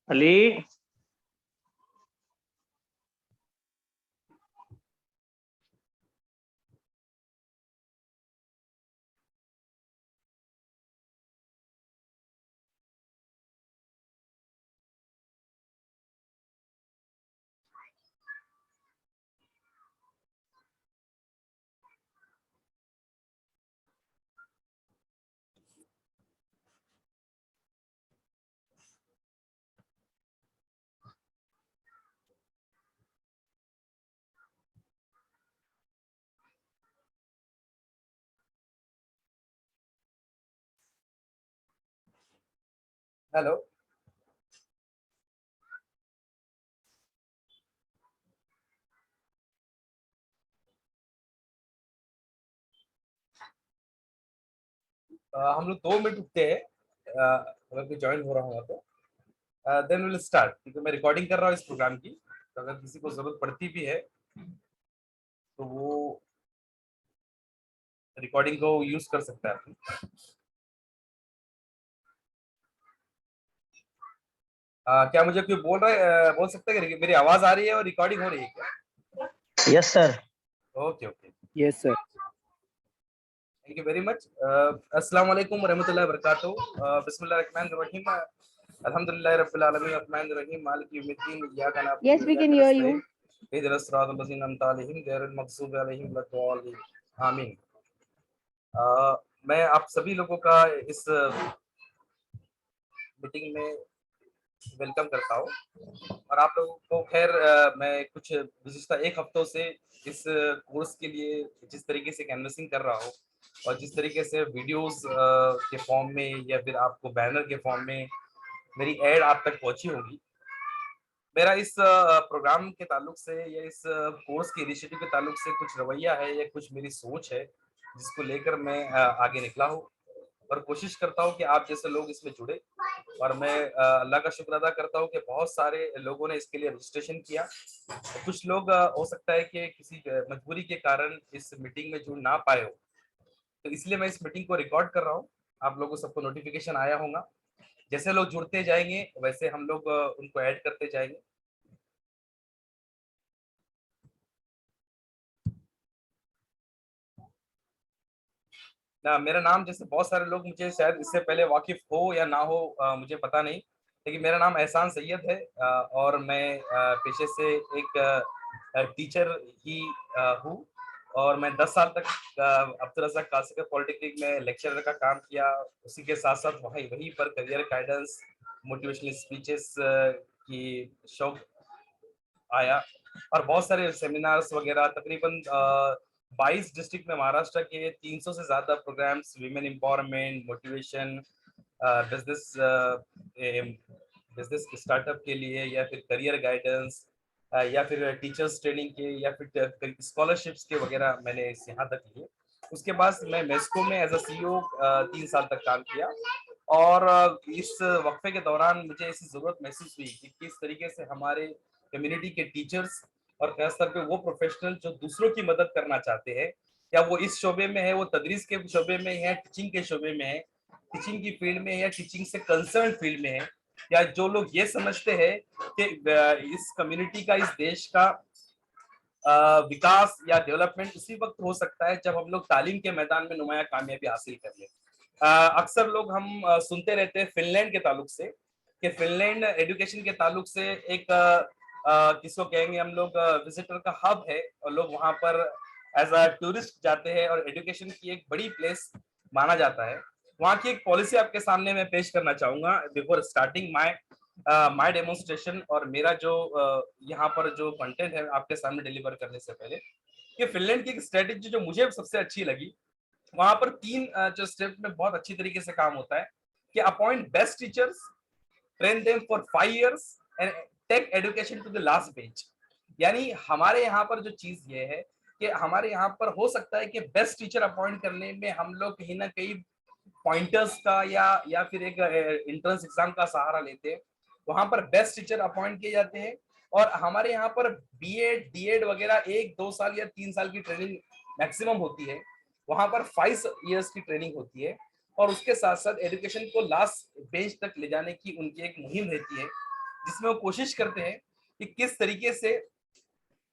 Ali. Hello. हम लोग 2 minute रुकते हैं। अगर कोई ज्वाइन हो रहा होगा तो देन विल स्टार्ट, क्योंकि मैं रिकॉर्डिंग कर रहा हूँ इस प्रोग्राम की। तो अगर किसी को जरूरत पड़ती भी है तो वो रिकॉर्डिंग को यूज कर सकता है। क्या मुझे कोई बोल रहा है, बोल सकता है कि मेरी आवाज आ रही है और रिकॉर्डिंग हो रही है क्या? Yes sir. Okay okay, yes sir. Thank you very much. अस्सलाम वालेकुम रहमतुल्लाहि व बरकातहू। बिस्मिल्लाहिर रहमानिर रहीम। अल्हम्दुलिल्लाहि रब्बिल आलमीन अर्रहमानिर रहीम मालिकि यौमिद्दीन इय्याका नअबुदु Yes, व we can इय्याका hear you. नस्तईन इहदिनस सिरातल लज़ीना अनअमता अलैहिम गैरिल मग़ज़ूबि अलैहिम वलद्दालिन। आमीन। मैं आप सभी लोगों का इस मीटिंग में वेलकम करता हूँ। और आप लोगों को खैर मैं कुछ विशेषता 1 हफ्तों से इस कोर्स के लिए जिस तरीके से कैनवसिंग कर रहा हूँ और जिस तरीके से वीडियोस के फॉर्म में या फिर आपको बैनर के फॉर्म में मेरी ऐड आप तक पहुंची होगी। मेरा इस प्रोग्राम के ताल्लुक से या इस कोर्स के इनिशिएटिव के ताल्लुक से कुछ रवैया है या कुछ मेरी सोच है जिसको लेकर मैं आगे निकला हूँ और कोशिश करता हूँ कि आप जैसे लोग इसमें जुड़े। और मैं अल्लाह का शुक्र अदा करता हूँ कि बहुत सारे लोगों ने इसके लिए रजिस्ट्रेशन किया। कुछ लोग हो सकता है कि किसी मजबूरी के कारण इस मीटिंग में जुड़ ना पाए हो, तो इसलिए मैं इस मीटिंग को रिकॉर्ड कर रहा हूँ। आप लोगों सबको नोटिफिकेशन आया होगा। जैसे लोग जुड़ते जाएंगे वैसे हम लोग उनको ऐड करते जाएंगे। ना मेरा नाम, जैसे बहुत सारे लोग मुझे शायद इससे पहले वाकिफ हो या ना हो, मुझे पता नहीं, लेकिन मेरा नाम एहसान सैयद है। और मैं पेशे से एक टीचर ही हूँ। और मैं 10 साल तक अब्दुल रज़ाक कासिकर पॉलिटेक्निक में लेक्चरर का काम किया। उसी के साथ साथ वहीं पर करियर गाइडेंस, मोटिवेशनल स्पीचेस की शौक आया और बहुत सारे सेमिनार्स वगैरह। तकरीबन 22 डिस्ट्रिक्ट में महाराष्ट्र के 300 से ज्यादा programs, women empowerment, motivation, business business startup के लिए या फिर करियर गाइडेंस या फिर टीचर्स ट्रेनिंग के या फिर स्कॉलरशिप्स के वगैरह मैंने यहाँ तक लिए। उसके बाद मैं मेस्को में एज अ सीईओ 3 साल तक काम किया। और इस वक्फे के दौरान मुझे ऐसी जरूरत महसूस हुई कि किस तरीके से हमारे कम्युनिटी के टीचर्स और खास तौर पे वो प्रोफेशनल जो दूसरों की मदद करना चाहते हैं, या वो इस शोबे में है, वो तदरीस के शोबे में है, टीचिंग के शोबे में है, टीचिंग की फील्ड में है या टीचिंग से कंसर्न फील्ड में है, या जो लोग ये समझते हैं कि इस कम्युनिटी का, इस देश का विकास या डेवलपमेंट उसी वक्त हो सकता है जब हम लोग तालीम के मैदान में नुमाया कामयाबी हासिल कर लें। अक्सर लोग हम सुनते रहते हैं फिनलैंड के ताल्लुक से कि फिनलैंड एजुकेशन के ताल्लुक से एक किसको कहेंगे हम लोग, विजिटर का हब है और लोग वहां पर एज अ टूरिस्ट जाते हैं और एजुकेशन की एक बड़ी प्लेस माना जाता है। वहाँ की एक पॉलिसी आपके सामने मैं पेश करना चाहूंगा बिफोर स्टार्टिंग माय डेमोन्स्ट्रेशन और मेरा जो यहाँ पर जो कंटेंट है आपके सामने डिलीवर करने से पहले, कि फिनलैंड की एक स्ट्रेटेजी जो मुझे सबसे अच्छी लगी, वहां पर 3 जो स्टेप में बहुत अच्छी तरीके से काम होता है कि appoint best teachers, train them for 5 years and take education to the last bench. यानी हमारे यहाँ पर जो चीज ये है कि हमारे यहाँ पर हो सकता है कि बेस्ट टीचर अपॉइंट करने में हम लोग कहीं ना कहीं पॉइंटर्स का या फिर एक एंट्रेंस एग्जाम का सहारा लेते हैं। वहां पर बेस्ट टीचर अपॉइंट किए जाते हैं और हमारे यहाँ पर बीएड डीएड वगैरह 1-2 साल या 3 साल की ट्रेनिंग मैक्सिमम होती है। वहां पर 5 years की ट्रेनिंग होती है और उसके साथ साथ एजुकेशन को लास्ट बेंच तक ले जाने की उनकी एक मुहिम रहती है, जिसमें वो कोशिश करते हैं कि किस तरीके से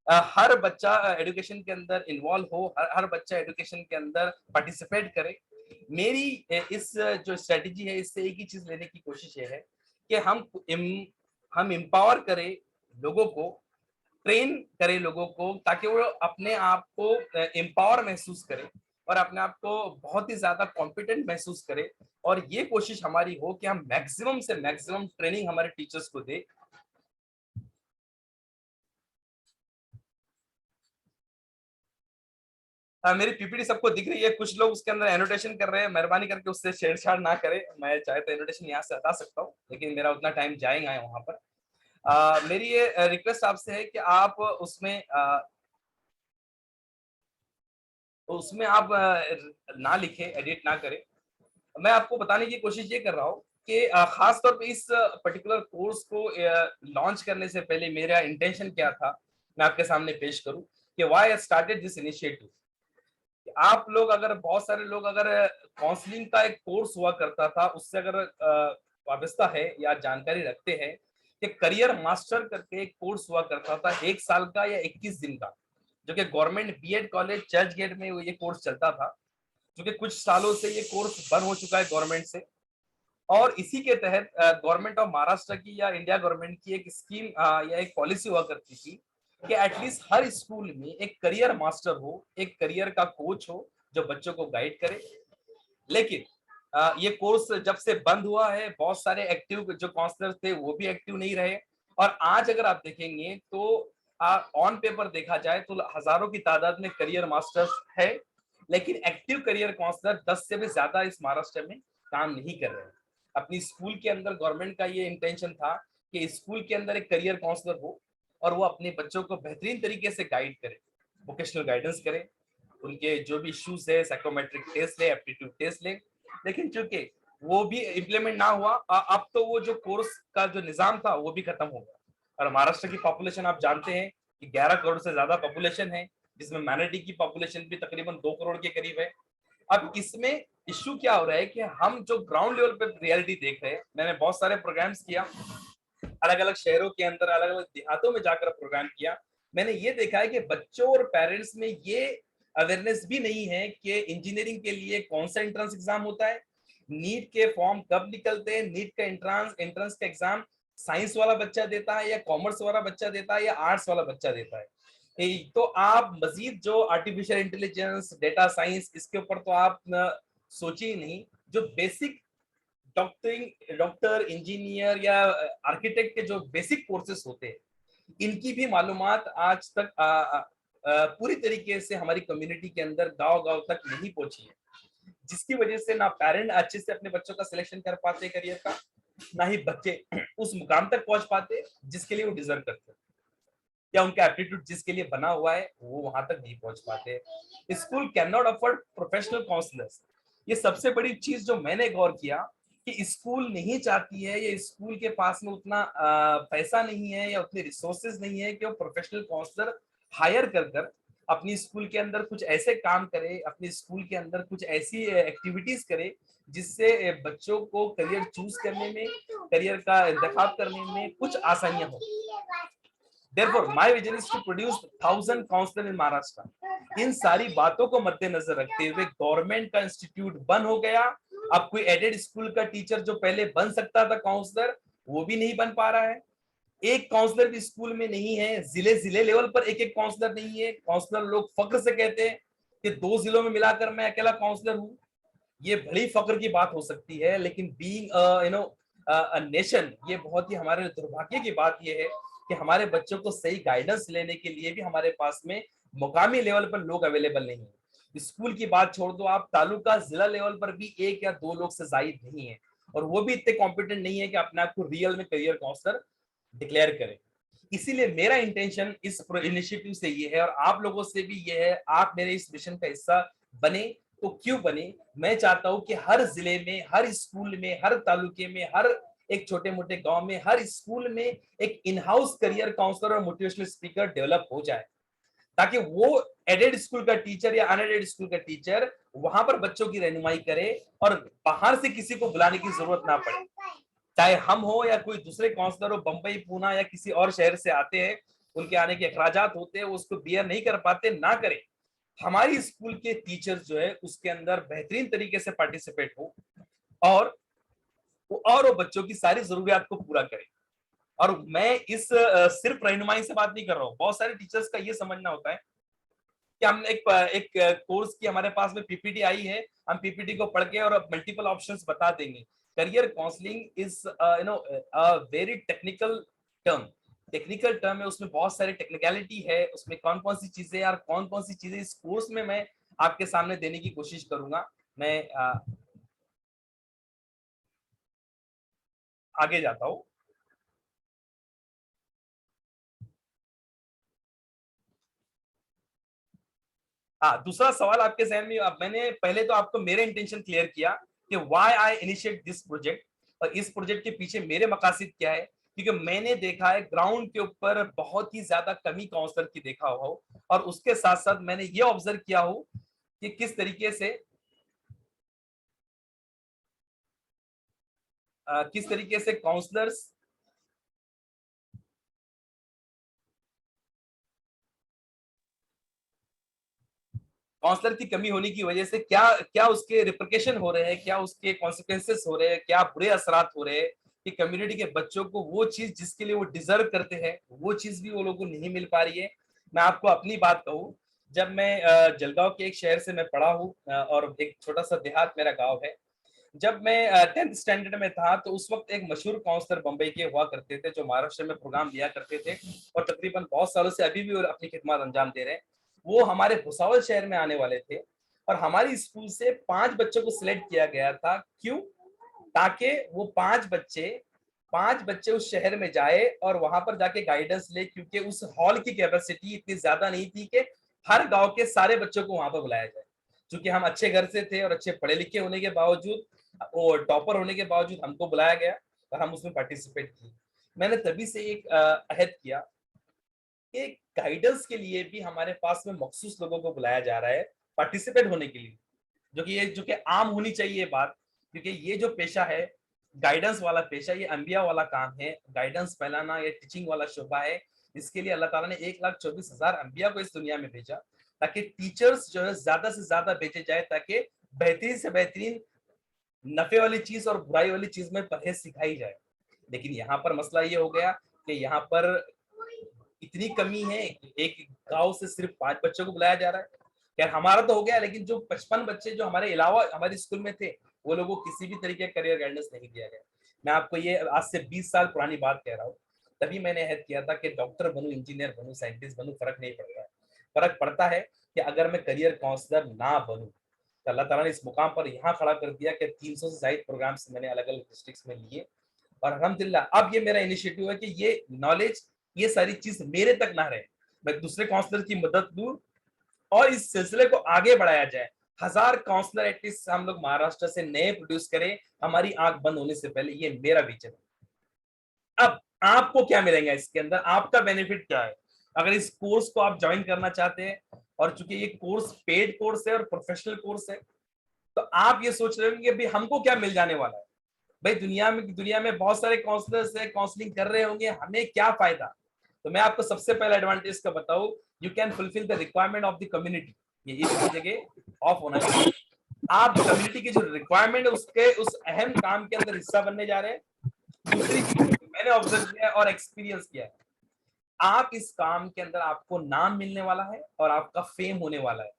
हर बच्चा एजुकेशन के अंदर इन्वॉल्व हो, हर बच्चा एजुकेशन के अंदर पार्टिसिपेट करे। मेरी इस जो स्ट्रेटेजी है, इससे एक ही चीज लेने की कोशिश ये है कि हम एम्पावर करें लोगों को, ट्रेन करें लोगों को, ताकि वो अपने आप को एम्पावर महसूस करें और अपने आप को बहुत ही ज्यादा कॉम्पिटेंट महसूस करें। और ये कोशिश हमारी हो कि हम मैक्सिमम से मैक्सिमम ट्रेनिंग हमारे टीचर्स को दे। मेरी पीपीटी सबको दिख रही है, कुछ लोग उसके अंदर एनोटेशन कर रहे हैं, मेहरबानी करके उससे छेड़छाड़ ना करें। मैं चाहे तो एनोटेशन यहाँ से हटा सकता हूँ, लेकिन मेरा उतना टाइम जाएगा वहां पर। मेरी ये रिक्वेस्ट आपसे है कि आप उसमें आप ना लिखें, एडिट ना करें। मैं आपको बताने की कोशिश ये कर रहा हूँ कि खास तौर पे इस पर्टिकुलर कोर्स को लॉन्च करने से पहले मेरा इंटेंशन क्या था, मैं आपके सामने पेश करूं कि why I started this initiative. आप लोग अगर, बहुत सारे लोग अगर काउंसलिंग का एक कोर्स हुआ करता था, उससे अगर वाबस्ता है या जानकारी रखते हैं कि करियर मास्टर करके एक कोर्स हुआ करता था 1 साल का या 21 दिन का, जो कि government BEd college Churchgate में ये कोर्स चलता था, जो कि कुछ सालों से ये कोर्स बंद हो चुका है गवर्नमेंट से। और इसी के तहत गवर्नमेंट ऑफ महाराष्ट्र की या इंडिया गवर्नमेंट की एक स्कीम या एक पॉलिसी हुआ करती थी कि एटलीस्ट हर स्कूल में एक करियर मास्टर हो, एक करियर का कोच हो जो बच्चों को गाइड करे। लेकिन ये कोर्स जब से बंद हुआ है, बहुत सारे एक्टिव जो काउंसलर थे वो भी एक्टिव नहीं रहे। और आज अगर आप देखेंगे तो ऑन पेपर देखा जाए तो हजारों की तादाद में करियर मास्टर्स है, लेकिन एक्टिव करियर काउंसलर 10 से भी ज्यादा इस महाराष्ट्र में काम नहीं कर रहे हैं। अपनी स्कूल के अंदर गवर्नमेंट का ये इंटेंशन था कि स्कूल के अंदर एक करियर काउंसलर हो और वो अपने बच्चों को बेहतरीन तरीके से गाइड करे, वोकेशनल गाइडेंस करे, उनके जो भी इश्यूज है, साइकोमेट्रिक टेस्ट ले, एप्टीट्यूड टेस्ट ले। लेकिन चूंकि वो भी इम्प्लीमेंट ना हुआ, अब तो वो जो कोर्स का जो निजाम था वो भी खत्म हो गया। और महाराष्ट्र की पॉपुलेशन आप जानते हैं कि 11 करोड़ से ज्यादा पॉपुलेशन है, जिसमें माइनॉरिटी की पॉपुलेशन भी तकरीबन 2 करोड़ के करीब है। अब इसमें इश्यू क्या हो रहा है कि हम जो ग्राउंड लेवल पे रियलिटी देख रहे हैं, मैंने बहुत सारे प्रोग्राम्स किया, अलग अलग शहरों के अंदर, अलग अलग देहातों में जाकर प्रोग्राम किया। मैंने ये देखा है कि बच्चों और पेरेंट्स में ये अवेयरनेस भी नहीं है कि इंजीनियरिंग के लिए कौन सा एंट्रेंस एग्जाम होता है, नीट के फॉर्म कब निकलते हैं, नीट का एंट्रेंस का एग्जाम साइंस वाला बच्चा देता है या कॉमर्स वाला बच्चा देता है या आर्ट्स वाला बच्चा देता है। तो आप मजीद जो आर्टिफिशियल इंटेलिजेंस, डेटा साइंस, इसके ऊपर तो आप सोचिए ही नहीं। जो बेसिक डॉक्टर, इंजीनियर या आर्किटेक्ट के जो बेसिक कोर्सेस होते हैं, इनकी भी मालूमात आज तक पूरी तरीके से हमारी कम्युनिटी के अंदर गांव गांव तक नहीं पहुंची है, जिसकी वजह से ना पेरेंट अच्छे से अपने बच्चों का सिलेक्शन कर पाते करियर का, ना ही बच्चे उस मुकाम तक पहुंच पाते जिसके लिए वो डिजर्व करते हैं, या उनका एप्टीट्यूड जिसके लिए बना हुआ है वो वहां तक नहीं पहुंच पाते। School can not afford professional counsellors. ये सबसे बड़ी चीज जो मैंने गौर किया कि स्कूल नहीं चाहती है, या स्कूल के पास में उतना पैसा नहीं है या उतने रिसोर्सेज नहीं है कि वो प्रोफेशनल काउंसलर हायर कर कर अपनी स्कूल के अंदर कुछ ऐसे काम करे, अपनी स्कूल के अंदर कुछ ऐसी एक्टिविटीज करे जिससे बच्चों को करियर चूज करने में, करियर का इंतखाब करने में कुछ आसानियां हो। Therefore, my vision is to produce 1,000 counsellor इन महाराष्ट्र। इन सारी बातों को मद्देनजर रखते हुए गवर्नमेंट का इंस्टीट्यूट बंद हो गया। अब कोई एडेड स्कूल का टीचर जो पहले बन सकता था काउंसलर, वो भी नहीं बन पा रहा है। एक काउंसलर भी स्कूल में नहीं है, जिले जिले लेवल पर एक एक काउंसलर नहीं है। काउंसलर लोग फख्र से कहते हैं कि 2 जिलों में मिलाकर मैं अकेला काउंसलर हूँ। ये बड़ी फख्र की बात हो सकती है, लेकिन बीइंग अ नेशन, ये बहुत ही हमारे दुर्भाग्य की बात ये है कि हमारे बच्चों को सही गाइडेंस लेने के लिए भी हमारे पास में मुकामी लेवल पर लोग अवेलेबल नहीं है। स्कूल की बात छोड़ दो, आप तालुका जिला लेवल पर भी 1 या 2 लोग से जायद नहीं है, और वो भी इतने कॉम्पिटेंट नहीं है कि अपने आप को रियल में करियर काउंसलर डिक्लेयर करें। इसीलिए मेरा इंटेंशन इस इनिशिएटिव से ये है, और आप लोगों से भी ये है, आप मेरे इस मिशन का हिस्सा बने तो क्यों बने। मैं चाहता हूं कि हर जिले में, हर स्कूल में, हर तालुके में, हर एक छोटे मोटे गांव में, हर स्कूल में एक इन हाउस करियर काउंसलर और मोटिवेशनल स्पीकर डेवलप हो जाए, ताकि वो एडेड स्कूल का टीचर या अनएडेड स्कूल का टीचर वहां पर बच्चों की रहनुमाई करे और बाहर से किसी को बुलाने की जरूरत ना पड़े। चाहे हम हो या कोई दूसरे काउंसलर हो, बंबई, पूना या किसी और शहर से आते हैं, उनके आने के अखराजात होते हैं, वो उसको बियर नहीं कर पाते, ना करें। हमारी स्कूल के टीचर्स जो है उसके अंदर बेहतरीन तरीके से पार्टिसिपेट हो, और वो बच्चों की सारी जरूरियात को पूरा करें। और मैं इस सिर्फ रहनुमाई से बात नहीं कर रहा हूँ, बहुत सारे टीचर्स का ये समझना होता है कि हम एक कोर्स की हमारे पास में पीपीटी आई है, हम पीपीटी को पढ़ के और मल्टीपल ऑप्शंस बता देंगे। Career counselling is very term technical term है, उसमें बहुत सारी टेक्निकलिटी है, उसमें कौन कौन सी चीजें और कौन कौन सी चीजें इस कोर्स में मैं आपके सामने देने की कोशिश करूंगा। मैं आगे जाता हूँ। हाँ, दूसरा सवाल आपके जहन में, अब मैंने पहले तो आपको मेरे इंटेंशन क्लियर किया कि why I initiate this project, और इस प्रोजेक्ट के पीछे मेरे मकासद क्या है। क्योंकि मैंने देखा है ग्राउंड के ऊपर बहुत ही ज्यादा कमी काउंसलर की देखा हुआ हो, और उसके साथ साथ मैंने ये ऑब्जर्व किया हो कि किस तरीके से काउंसलर्स, काउंसलर की कमी होने की वजह से क्या क्या उसके रिप्रिकेशन हो रहे हैं, क्या उसके कॉन्सिक्वेंसेस हो रहे हैं, क्या बुरे असरात हो रहे हैं कि कम्युनिटी के बच्चों को वो चीज जिसके लिए वो डिजर्व करते हैं वो चीज भी वो लोगों को नहीं मिल पा रही है। मैं आपको अपनी बात कहूँ, जब मैं जलगांव के एक शहर से मैं पढ़ा हूँ, और एक छोटा सा देहात मेरा गांव है। जब मैं 10th स्टैंडर्ड में था तो उस वक्त एक मशहूर काउंसलर बम्बई के हुआ करते थे जो महाराष्ट्र में प्रोग्राम दिया करते थे, और तकरीबन बहुत सालों से अभी भी वो अपनी खिदमत अंजाम दे रहे हैं। वो हमारे भुसावल शहर में आने वाले थे, और हमारी स्कूल से 5 बच्चों को सिलेक्ट किया गया था। क्यों? ताकि वो 5 बच्चे उस शहर में जाए और वहां पर जाके गाइडेंस ले, क्योंकि उस हॉल की कैपेसिटी इतनी ज्यादा नहीं थी कि हर गांव के सारे बच्चों को वहां पर बुलाया जाए। क्योंकि हम अच्छे घर से थे और अच्छे पढ़े लिखे होने के बावजूद और टॉपर होने के बावजूद हमको बुलाया गया, और हम उसमें पार्टिसिपेट किए। मैंने तभी से एक अहद किया कि गाइडेंस के लिए भी हमारे पास में मखसूस लोगों को बुलाया जा रहा है पार्टिसिपेट होने के लिए, जो कि आम होनी चाहिए ये बात। क्योंकि ये जो पेशा है, गाइडेंस वाला पेशा, ये अंबिया वाला काम है। गाइडेंस फैलाना, ये टीचिंग वाला शोभा है। इसके लिए अल्लाह ताला ने 1,24,000 अंबिया को इस दुनिया में भेजा, ताकि टीचर्स जो है ज्यादा से ज्यादा भेजे जाए, ताकि बेहतरीन से बेहतरीन नफे वाली चीज और बुराई वाली चीज में परहेज सिखाई जाए। लेकिन यहाँ पर मसला ये हो गया कि यहाँ पर इतनी कमी है, एक गांव से सिर्फ 5 बच्चों को बुलाया जा रहा है। यार हमारा तो हो गया, लेकिन जो 55 बच्चे जो हमारे अलावा हमारे स्कूल में थे, वो लोगों को किसी भी तरीके का करियर गाइडेंस नहीं दिया गया। मैं आपको ये आज से 20 साल पुरानी बात कह रहा हूँ। तभी मैंने अहद किया था कि डॉक्टर बनूं, इंजीनियर बनूं, साइंटिस्ट बनूं, फर्क नहीं पड़ता है। फर्क पड़ता है कि अगर मैं करियर काउंसलर ना बनूं, तो अल्लाह ताला ने इस मुकाम पर यहाँ खड़ा कर दिया कि 300 से ज्यादा प्रोग्राम्स मैंने अलग अलग डिस्ट्रिक्ट्स में लिए। और अल्हम्दुलिल्लाह अब ये मेरा इनिशिएटिव है कि ये नॉलेज, ये सारी चीज मेरे तक ना रहे, मैं दूसरे काउंसलर की मदद लूं और इस सिलसिले को आगे बढ़ाया जाए। 1000 काउंसलर एटलीस्ट हम लोग महाराष्ट्र से नए प्रोड्यूस करें हमारी आंख बंद होने से पहले, ये मेरा विजन है। अब आपको क्या मिलेगा इसके अंदर, आपका बेनिफिट क्या है अगर इस कोर्स को आप ज्वाइन करना चाहते हैं? और चूंकि ये कोर्स पेड कोर्स है और प्रोफेशनल कोर्स है, तो आप ये सोच रहे होंगे कि भाई हमको क्या मिल जाने वाला है। भाई दुनिया में बहुत सारे काउंसलर्स हैं, काउंसलिंग कर रहे होंगे, हमें क्या फायदा। तो मैं आपको सबसे पहला एडवांटेज का बताऊं, you can fulfil the requirement of the community. ये इसकी जगह ऑफ होना चाहिए। आप कम्युनिटी की जो रिक्वायरमेंट है उसके उस अहम काम के अंदर हिस्सा बनने जा रहे हैं। दूसरी चीज मैंने ऑब्जर्व किया और एक्सपीरियंस किया है, आप इस काम के अंदर आपको नाम मिलने वाला है और आपका फेम होने वाला है।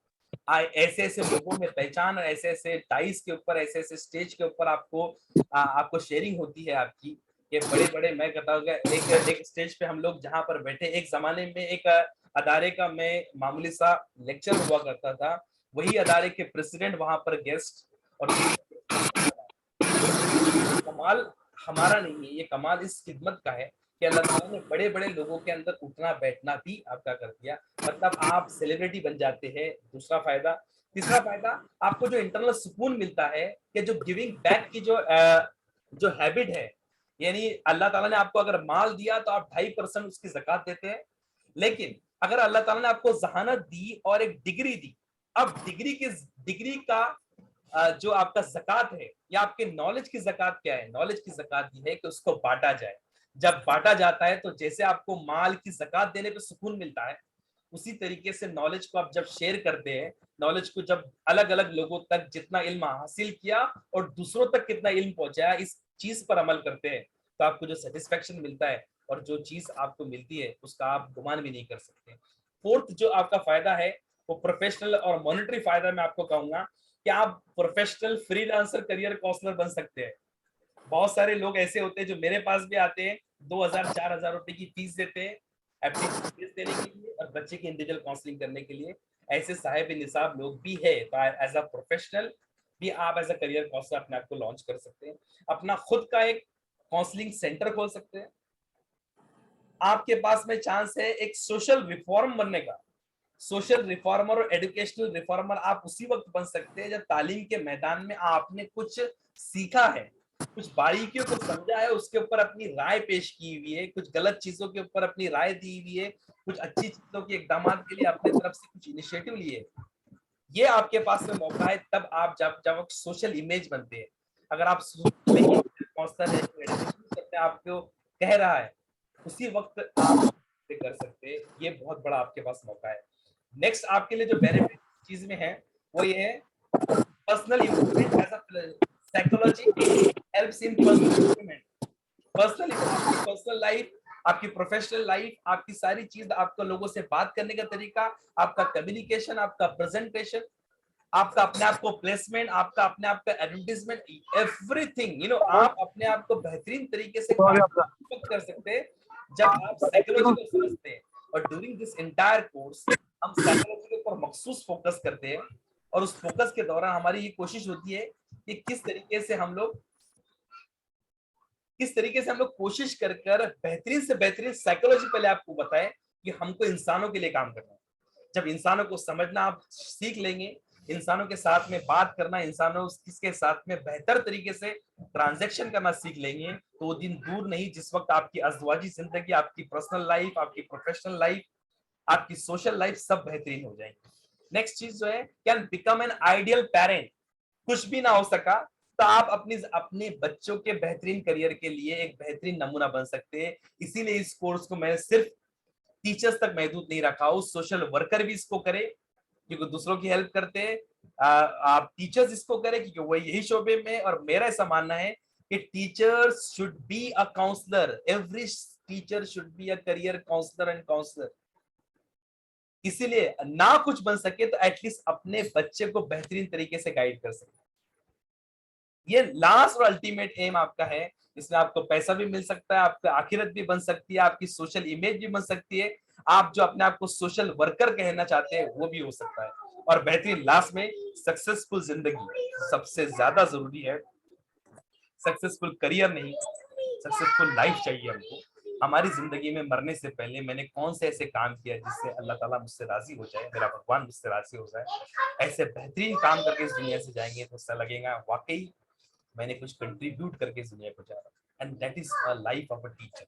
ऐसे ऐसे लोगों में पहचान, ऐसे ऐसे डाइस के ऊपर, ऐसे ऐसे स्टेज के ऊपर आपको शेयरिंग होती है आपकी। ये बड़े बड़े, मैं कहता हूँ एक एक स्टेज पे हम लोग जहां पर बैठे, एक जमाने में एक अदारे का मैं मामूली सा लेक्चर हुआ करता था, वही अदारे के प्रेसिडेंट वहां पर गेस्ट। और कमाल हमारा नहीं है, ये कमाल इस खिदमत का है कि अल्लाह ताला ने बड़े बड़े लोगों के अंदर उठना बैठना भी आपका कर दिया। मतलब आप सेलिब्रिटी बन जाते हैं, दूसरा फायदा। तीसरा फायदा, आपको जो इंटरनल सुकून मिलता है कि जो गिविंग बैक की जो हैबिट है, यानी अल्लाह ताला ने आपको अगर माल दिया तो आप 2.5% उसकी ज़कात देते हैं। लेकिन अगर अल्लाह ताला ने आपको जहानत दी और एक डिग्री दी, अब डिग्री का जो आपका ज़कात है या आपके नॉलेज की ज़कात क्या है? नॉलेज की ज़कात ये है कि उसको बांटा जाए। जब बांटा जाता है तो जैसे आपको माल की ज़कात देने पे सुकून मिलता है, उसी तरीके से नॉलेज को आप जब शेयर करते हैं, नॉलेज को जब अलग-अलग लोगों तक जितना इल्म हासिल किया और दूसरों तक कितना इल्म पहुंचाया, इस चीज पर अमल करते हैं, तो आपको जो सेटिस्फेक्शन मिलता है और जो चीज आपको मिलती है उसका आप गुमान भी नहीं कर सकते। फोर्थ जो आपका फायदा है वो प्रोफेशनल और मॉनेटरी फायदा मैं आपको कहूंगा कि आप प्रोफेशनल फ्रीलांसर करियर काउंसलर बन सकते हैं। बहुत सारे लोग ऐसे होते हैं जो मेरे पास भी आते हैं, 2,000 4,000 रुपए की फीस देते हैं एप्लीकेशन फीस देने के लिए और बच्चे की इंडिविजुअल काउंसलिंग करने के लिए। ऐसे साहिब निसाब लोग भी है, तो एज अ प्रोफेशनल भी आप एज अ करियर काउंसलर अपने आप को लॉन्च कर सकते हैं, अपना खुद का एक काउंसलिंग सेंटर खोल सकते हैं। आपके पास में चांस है एक सोशल रिफॉर्म बनने का। सोशल रिफॉर्मर और एजुकेशनल रिफॉर्मर आप उसी वक्त बन सकते हैं जब तालीम के मैदान में आपने कुछ सीखा है, कुछ बारीकियों को समझा है, उसके ऊपर अपनी राय पेश की हुई है, कुछ गलत चीजों के ऊपर अपनी राय दी हुई है, कुछ अच्छी चीजों के इकदाम के लिए अपने तरफ से कुछ इनिशिएटिव लिए। ये आपके पास में मौका है, तब आप जब जब सोशल इमेज बनते हैं। अगर आप काउंसलर है, एजुकेशन करते हैं, आपको कह रहा है, उसी वक्त आप कर सकते हैं। ये बहुत बड़ा आपके पास मौका है। नेक्स्ट आपके लिए जो बेनिफिट चीज में है वो ये है personal improvement as a psychology helps in personal improvement. Personal आपकी पर्सनल लाइफ, आपकी प्रोफेशनल लाइफ, आपकी सारी चीज, आपका लोगों से बात करने का तरीका, आपका कम्युनिकेशन, आपका प्रेजेंटेशन, आपका अपने आप को प्लेसमेंट, आपका अपने आप का एडवर्टीजमेंट, एवरीथिंग आप अपने आप को बेहतरीन तरीके से कर सकते हैं जब आप साइकोलॉजी को समझते हैं। और ड्यूरिंग दिस एंटायर कोर्स हम साइकोलॉजी के ऊपर मखसूस फोकस करते हैं और उस फोकस के दौरान हमारी ये कोशिश होती है कि किस तरीके से हम लोग कोशिश कर कर बेहतरीन से बेहतरीन साइकोलॉजी पहले आपको बताएं कि हमको इंसानों के लिए काम करना है। जब इंसानों को समझना आप सीख लेंगे, इंसानों के साथ में बात करना, इंसानों किसके साथ में बेहतर तरीके से ट्रांजैक्शन करना सीख लेंगे, तो वो दिन दूर नहीं जिस वक्त आपकी अज़वाजी जिंदगी, आपकी पर्सनल लाइफ, आपकी प्रोफेशनल लाइफ, आपकी सोशल लाइफ सब बेहतरीन हो जाएंगी। नेक्स्ट चीज जो है, can become an ideal parent. कुछ भी ना हो सका तो आप अपने बच्चों के बेहतरीन करियर के लिए एक बेहतरीन नमूना बन सकते हैं। इसीलिए इस कोर्स को मैंने सिर्फ टीचर्स तक महदूद नहीं रखा हो, सोशल वर्कर भी इसको करे क्योंकि दूसरों की हेल्प करते हैं। आप टीचर्स इसको करें क्योंकि वो यही शोबे में, और मेरा ऐसा मानना है कि teachers should be a counsellor, every teacher should be a career counsellor and counsellor. इसीलिए ना कुछ बन सके तो एटलीस्ट अपने बच्चे को बेहतरीन तरीके से गाइड कर सके। ये लास्ट और अल्टीमेट एम आपका है। इसमें आपको पैसा भी मिल सकता है, आपका आखिरत भी बन सकती है, आपकी सोशल इमेज भी बन सकती है, आप जो अपने आप को सोशल वर्कर कहना चाहते हैं वो भी हो सकता है। और बेहतरीन लास्ट में सक्सेसफुल जिंदगी सबसे ज्यादा जरूरी है। सक्सेसफुल करियर नहीं, सक्सेसफुल लाइफ चाहिए हमको। हमारी जिंदगी में मरने से पहले मैंने कौन से ऐसे काम किया जिससे अल्लाह ताला मुझसे राजी हो जाए, मेरा भगवान मुझसे राजी हो जाए। ऐसे बेहतरीन काम करके इस दुनिया से जाएंगे तो ऐसा लगेगा वाकई मैंने कुछ कंट्रीब्यूट करके इस दुनिया को जा रहा हूँ। And that is a life of a teacher.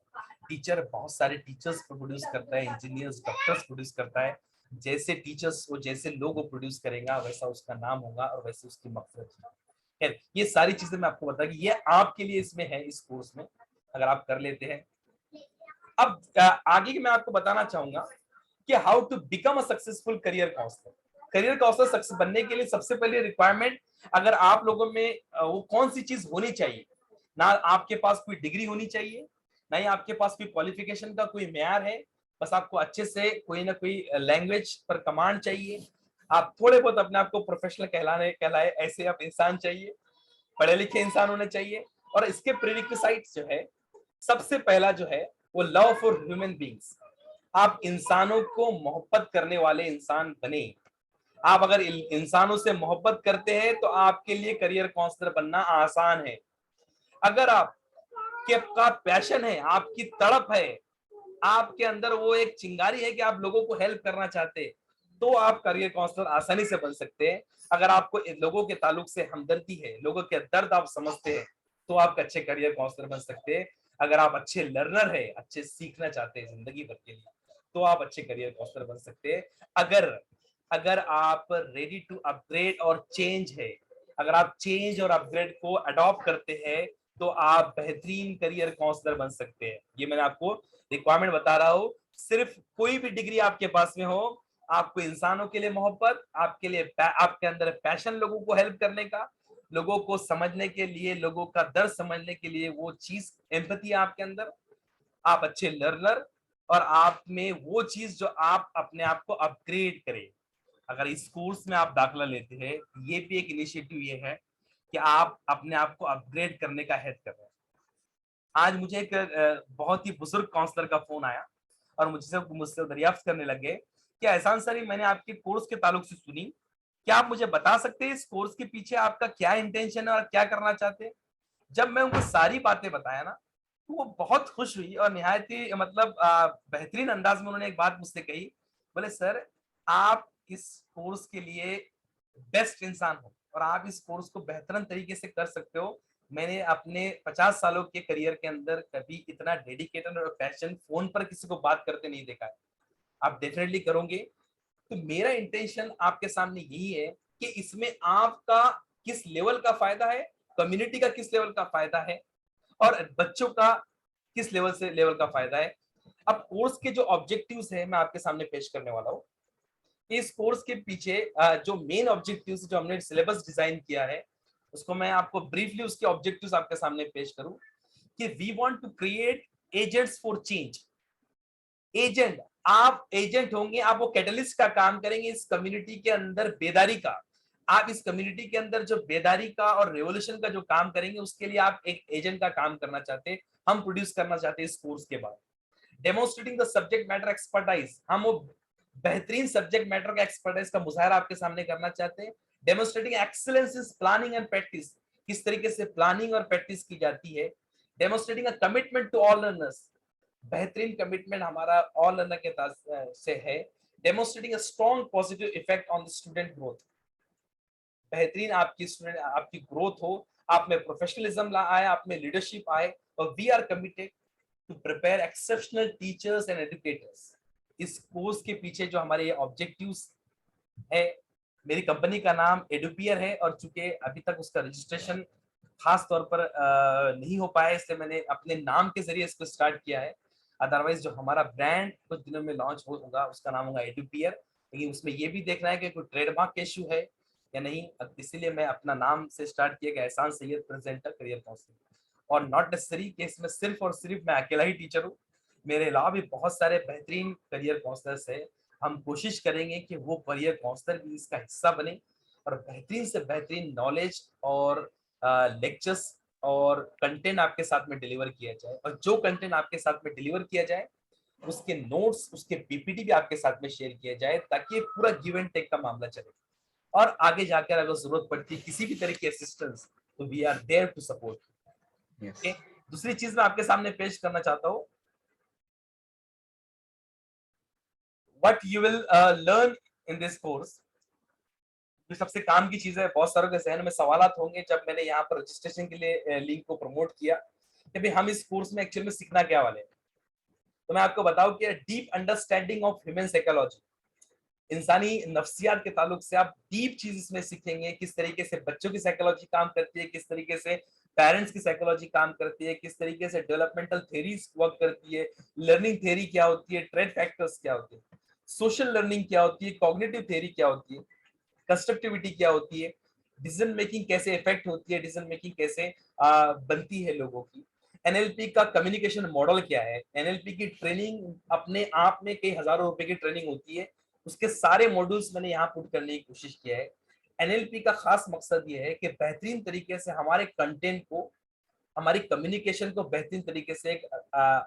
Teacher बहुत सारे टीचर्स को प्रोड्यूस करता है, इंजीनियर्स, डॉक्टर्स प्रोड्यूस करता है। जैसे टीचर्स वो जैसे लोग को प्रोड्यूस करेगा वैसा उसका नाम होगा और वैसे उसकी मकसद होगा। खैर ये सारी चीजें मैं आपको बता कि ये आपके लिए इसमें है, इस कोर्स में अगर आप कर लेते हैं। अब आगे की मैं आपको बताना चाहूंगा कि how to become a successful career counsellor. Career counsellor success बनने के लिए सबसे पहले रिक्वायरमेंट, अगर आप लोगों में वो कौन सी चीज होनी चाहिए, ना आपके पास कोई डिग्री होनी चाहिए, ना ही आपके पास कोई क्वालिफिकेशन का कोई मेयार है, बस आपको अच्छे से कोई ना कोई लैंग्वेज पर कमांड चाहिए, आप थोड़े बहुत अपने आप को प्रोफेशनल कहलाए ऐसे आप इंसान चाहिए, पढ़े लिखे इंसान होने चाहिए। और इसके प्रीरिक्विसाइट्स जो है, सबसे पहला जो है वो लव फॉर ह्यूमन बींग्स। आप इंसानों को मोहब्बत करने वाले इंसान बने। आप अगर इंसानों से मोहब्बत करते हैं तो आपके लिए करियर काउंसलर बनना आसान है। अगर आप के आपका पैशन है, आपकी तड़प है, आपके अंदर वो एक चिंगारी है कि आप लोगों को हेल्प करना चाहते हैं, तो आप करियर काउंसलर आसानी से बन सकते हैं। अगर आपको लोगों के ताल्लुक से हमदर्दी है, लोगों के दर्द आप समझते हैं, तो आप अच्छे करियर काउंसलर बन सकते हैं। अगर आप अच्छे लर्नर है, अच्छे सीखना चाहते हैं जिंदगी भर के लिए, तो आप अच्छे करियर काउंसलर बन सकते हैं। अगर अगर आप रेडी टू अपग्रेड और चेंज है, अगर आप चेंज और अपग्रेड को अडॉप्ट करते हैं तो आप बेहतरीन करियर काउंसलर बन सकते हैं। ये मैंने आपको रिक्वायरमेंट बता रहा हूँ। सिर्फ कोई भी डिग्री आपके पास में हो, आपको इंसानों के लिए मोहब्बत, आपके लिए आपके अंदर पैशन, लोगों को हेल्प करने का, लोगों को समझने के लिए, लोगों का दर्द समझने के लिए, वो चीज एम्पैथी है आपके अंदर, आप अच्छे लर्नर, और आप में वो चीज जो आप अपने आप को अपग्रेड करें। अगर इस कोर्स में आप दाखिला लेते हैं, ये भी एक इनिशिएटिव ये है कि आप अपने आप को अपग्रेड करने का हेल्प कर रहे हैं। आज मुझे एक बहुत ही बुजुर्ग काउंसलर का फोन आया और मुझसे दरियाफ्त करने लगे कि एहसान सर, मैंने आपके कोर्स के ताल्लुक से सुनी, क्या आप मुझे बता सकते हैं इस कोर्स के पीछे आपका क्या इंटेंशन है और क्या करना चाहते हैं? जब मैं उनको सारी बातें बताया ना, तो वो बहुत खुश हुई और निहायत ही मतलब बेहतरीन अंदाज में उन्होंने एक बात मुझसे कही। बोले सर, आप इस कोर्स के लिए बेस्ट इंसान हो और आप इस कोर्स को बेहतरीन तरीके से कर सकते हो। मैंने अपने 50 सालों के करियर के अंदर कभी इतना डेडिकेटेड और पैशन फोन पर किसी को बात करते नहीं देखा है। आप डेफिनेटली करोगे। तो मेरा इंटेंशन आपके सामने यही है कि इसमें आपका किस लेवल का फायदा है, कम्युनिटी का किस लेवल का फायदा है, और बच्चों का किस लेवल का फायदा है। अब कोर्स के जो ऑब्जेक्टिव्स हैं मैं आपके सामने पेश करने वाला हूँ। इस कोर्स के पीछे जो मेन ऑब्जेक्टिव्स जो हमने सिलेबस डिजाइन किया है, उसको मैं आपको ब्रीफली उसके ऑब्जेक्टिव्स आपके सामने पेश करूं कि we want to create agents for change. Agent, आप एजेंट होंगे, आप वो कैटलिस्ट का काम करेंगे इस कम्युनिटी के अंदर बेदारी का। आप इस कम्युनिटी के अंदर जो बेदारी का और रेवोल्यूशन का जो काम करेंगे, उसके लिए आप एक एजेंट का काम करना चाहते हैं, हम प्रोड्यूस करना चाहते हैं इस कोर्स के बाद। Demonstrating the subject matter expertise, हम वो बेहतरीन सब्जेक्ट मैटर का एक्सपर्टाइज का मुजाहरा आपके सामने करना चाहते हैं। Demonstrating excellence is planning and practice, किस तरीके से प्लानिंग और प्रैक्टिस की जाती है। Demonstrating a commitment to all learners, बेहतरीन कमिटमेंट हमारा ऑल लर्नर के से है। Demonstrating a strong positive effect on the student growth, बेहतरीन आपकी स्टूडेंट आपकी ग्रोथ हो, आप में प्रोफेशनलिज्म आए, आप में लीडरशिप आए। और we are committed to prepare exceptional teachers and educators. इस कोर्स के पीछे जो हमारे ऑब्जेक्टिव्स है, मेरी कंपनी का नाम एडुपियर है, और चूंकि अभी तक उसका रजिस्ट्रेशन खास तौर पर नहीं हो पाया, इसलिए मैंने अपने नाम के जरिए इसको स्टार्ट किया है। अदरवाइज जो हमारा ब्रांड कुछ दिनों में लॉन्च होगा, उसका नाम होगा एडुपियर। लेकिन उसमें ये भी देखना है कि कोई ट्रेडमार्क इश्यू है या नहीं, इसीलिए मैं अपना नाम से स्टार्ट किया, एहसान सैयद प्रेजेंटर करियर काउंसलिंग। और नॉट नेसेसरी कि इसमें सिर्फ और सिर्फ मैं अकेला ही टीचर हूँ, मेरे अलावा भी बहुत सारे बेहतरीन करियर काउंसलर्स है। हम कोशिश करेंगे कि वो करियर काउंसलर भी इसका हिस्सा बने और बेहतरीन से बेहतरीन नॉलेज और लेक्चर्स और कंटेंट आपके साथ में डिलीवर किया जाए। और जो कंटेंट आपके साथ में डिलीवर किया जाए, उसके नोट्स, उसके पीपीटी भी आपके साथ में शेयर किया जाए, ताकि ये पूरा गिव एंड टेक का मामला चले। और आगे जाकर अगर जरूरत पड़ती है किसी भी तरह की असिस्टेंस, तो we are there to support. Okay, दूसरी चीज मैं आपके सामने पेश करना चाहता हूँ, what you will learn in this course. जो सबसे काम की चीज है, बहुत सारों के जहन में सवालात होंगे जब मैंने यहाँ पर रजिस्ट्रेशन के लिए लिंक को प्रमोट किया कि भाई हम इस कोर्स में एक्चुअल में सीखना क्या वाले हैं। तो मैं आपको बताऊं कि deep understanding of human psychology, इंसानी नफ्सियात के ताल्लुक से आप डीप चीज इसमें सीखेंगे, किस तरीके से बच्चों की साइकोलॉजी काम करती है, किस तरीके से पेरेंट्स की साइकोलॉजी काम करती है, किस तरीके से डेवलपमेंटल थ्योरीज वर्क करती है, लर्निंग थ्योरी क्या होती है, ट्रेड फैक्टर्स क्या होते हैं, सोशल लर्निंग क्या होती है, कॉग्निटिव थ्योरी क्या होती है, कंस्ट्रक्टिविटी क्या होती है, डिसीजन मेकिंग कैसे इफेक्ट होती है, डिसीजन मेकिंग कैसे बनती है लोगों की, एनएलपी का कम्युनिकेशन मॉडल क्या है, एनएलपी की ट्रेनिंग अपने आप में कई हजारों रुपए की ट्रेनिंग होती है, उसके सारे मॉड्यूल्स मैंने यहाँ पुट करने की कोशिश किया है। एनएलपी का खास मकसद ये है कि बेहतरीन तरीके से हमारे कंटेंट को, हमारी कम्युनिकेशन को बेहतरीन तरीके से एक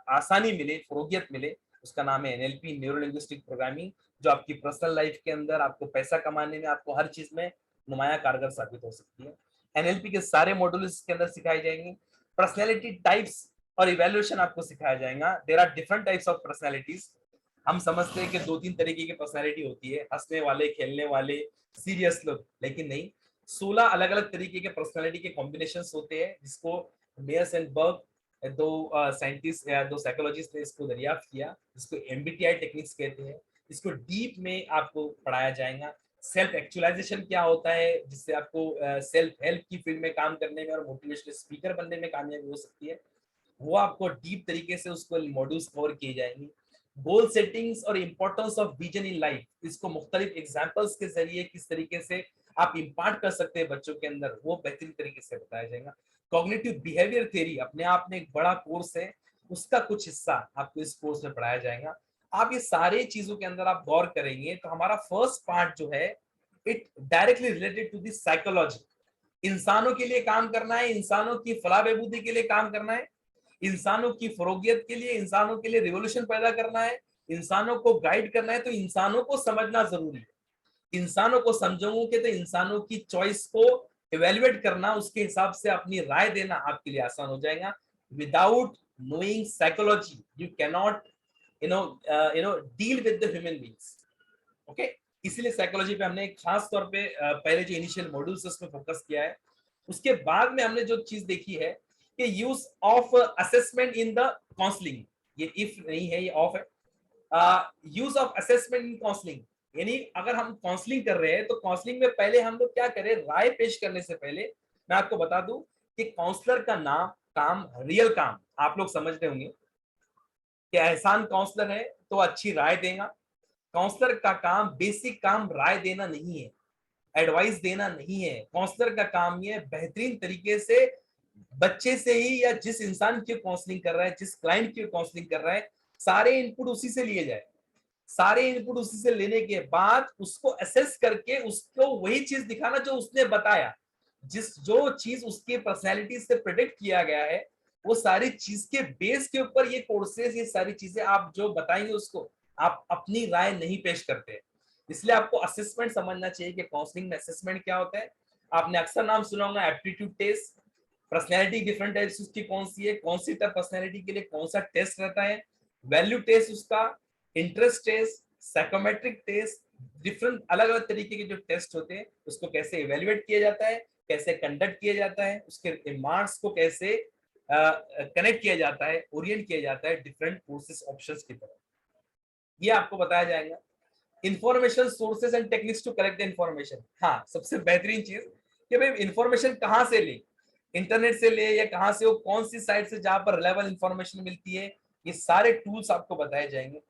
आसानी मिले, फरोगियत मिले। उसका नाम है एनएलपी, न्यूरो लिंग्विस्टिक प्रोग्रामिंग, जो आपकी पर्सनल लाइफ के अंदर आपको पैसा कमाने में, आपको हर चीज में नुमाया कारगर साबित हो सकती है। एनएलपी के सारे मॉड्यूल इसके अंदर सिखाए जाएंगे। पर्सनैलिटी टाइप्स और इवेल्युएशन आपको सिखाया जाएगा। There are different types of personalities. हम समझते हैं कि 2-3 तरीके की पर्सनैलिटी होती है, हंसने वाले, खेलने वाले, सीरियस लोग, लेकिन नहीं, 16 अलग अलग तरीके के पर्सनैलिटी के कॉम्बिनेशन होते हैं, जिसको मेयर्स एंड बर्ग, दो साइंटिस्ट या दो साइकोलॉजिस्ट ने इसको दरियाफ्त किया, जिसको एमबीटीआई टेक्निक्स कहते हैं। इसको डीप में आपको पढ़ाया जाएगा। सेल्फ एक्चुअलाइजेशन क्या होता है, जिससे आपको सेल्फ हेल्प की फील्ड में काम करने में और मोटिवेशनल स्पीकर बनने में कामयाबी हो सकती है, वो आपको डीप तरीके से उसको मॉड्यूल्स कवर किए जाएंगे। गोल सेटिंग्स और importance of vision in life, इसको मुख्तलिफ एग्जांपल्स के जरिए किस तरीके से आप इम्पार्ट कर सकते हैं बच्चों के अंदर, वो बेहतरीन तरीके से बताया जाएगा। कॉग्निटिव बिहेवियर थ्योरी अपने आप में एक बड़ा कोर्स है, उसका कुछ हिस्सा आपको इस कोर्स में पढ़ाया जाएगा। आप ये सारे चीजों के अंदर आप गौर करेंगे तो हमारा फर्स्ट पार्ट जो है, it directly related to the psychology. इंसानों के लिए काम करना है, इंसानों की फलाह बहबूदी के लिए काम करना है, इंसानों की फरोगियत के लिए, इंसानों के लिए रिवोल्यूशन पैदा करना है, इंसानों को गाइड करना है, तो इंसानों को समझना जरूरी है। इंसानों को समझोगे तो इंसानों की चॉइस को इवेल्युएट करना, उसके हिसाब से अपनी राय देना आपके लिए आसान हो जाएगा। Without knowing psychology you cannot deal with the human beings. Okay, इसीलिए साइकोलॉजी पे हमने खास तौर पे पहले जो इनिशियल मॉड्यूल्स उसमें फोकस किया है। उसके बाद में हमने जो चीज देखी है कि use of assessment in the counselling, ये इफ नहीं है, ये ऑफ है। Use of assessment in counselling, यानी अगर हम काउंसलिंग कर रहे हैं तो काउंसलिंग में पहले हम लोग क्या करें, राय पेश करने से पहले मैं आपको बता दूं कि काउंसलर का नाम, काम, रियल काम आप लोग समझ रहे होंगे कि एहसान काउंसलर है तो अच्छी राय देगा। काउंसलर का काम, बेसिक काम राय देना नहीं है, एडवाइस देना नहीं है। काउंसलर का काम ये बेहतरीन तरीके से बच्चे से ही या जिस इंसान की काउंसलिंग कर रहा है, जिस क्लाइंट की काउंसलिंग कर रहा है, सारे इनपुट उसी से लिए जाए। सारे इनपुट उसी से लेने के बाद उसको असेस करके उसको वही चीज दिखाना जो उसने बताया, जो चीज उसके पर्सनैलिटी से प्रेडिक्ट किया गया है, वो सारी चीज के बेस के ऊपर ये कोर्सेज, ये सारी चीजें आप जो बताएंगे उसको, आप अपनी राय नहीं पेश करते। इसलिए आपको असेसमेंट समझना चाहिए कि काउंसलिंग में असेसमेंट क्या होता है। आपने अक्सर नाम सुना होगा aptitude test, personality different types उसकी कौन सी है, कौन सी टाइप पर्सनैलिटी के लिए कौन सा टेस्ट रहता है, वैल्यू टेस्ट उसका, interest test, psychometric test, different अलग अलग तरीके के जो टेस्ट होते हैं उसको कैसे इवेल्युएट किया जाता है, कैसे कंडक्ट किया जाता है, उसके मार्क्स को कैसे कनेक्ट किया जाता है, ओरिएंट किया जाता है डिफरेंट कोर्सेज ऑप्शंस की तरफ, ये आपको बताया जाएगा। Information sources and techniques to collect the information, हाँ सबसे बेहतरीन चीज कि भाई इंफॉर्मेशन कहाँ से ले, इंटरनेट से ले या कहाँ से, वो कौन सी साइट से जहां पर रिलायबल इंफॉर्मेशन मिलती है, ये सारे टूल्स आपको बताए जाएंगे।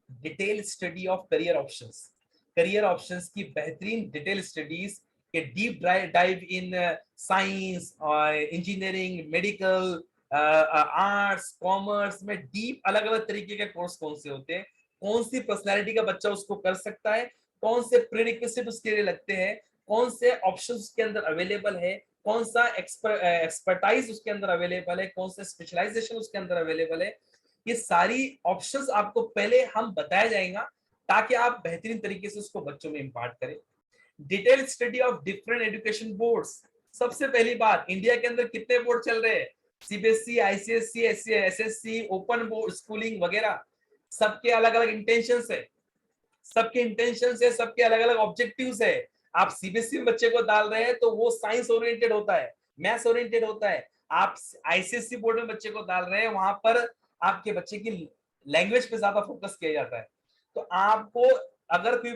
Detail study of career options, career options की बेहतरीन डिटेल स्टडीज के deep dive in science, engineering, medical, arts, commerce में डीप अलग अलग तरीके के कोर्स कौन से होते हैं, कौन सी पर्सनैलिटी का बच्चा उसको कर सकता है, कौन से प्रीरिक्विजिट उसके लिए लगते हैं, कौन से ऑप्शंस उसके अंदर अवेलेबल है, कौन सा एक्सपर्टाइज उसके अंदर अवेलेबल है, कौन सा स्पेशलाइजेशन उसके अंदर अवेलेबल है, ये सारी ऑप्शंस आपको पहले हम बताया जाएगा ताकि आप बेहतरीन तरीके से उसको बच्चों में इंपार्ट करें। Detail study of different education boards, सबसे पहली बात इंडिया के अंदर कितने बोर्ड चल रहे हैं, CBSE, ICSE, SSC, open board schooling वगैरह, सबके अलग अलग इंटेंशंस है, सबके इंटेंशंस है, सबके अलग अलग ऑब्जेक्टिव्स है। आप सीबीएसई में बच्चे को डाल रहे हैं तो वो साइंस ओरिएंटेड होता है, मैथ्स ओरिएंटेड होता है। आप आईसीएसई बोर्ड में बच्चे को डाल रहे हैं, वहां पर आपके बच्चे की लैंग्वेज पे ज्यादा फोकस किया जाता है। तो आपको अगर कोई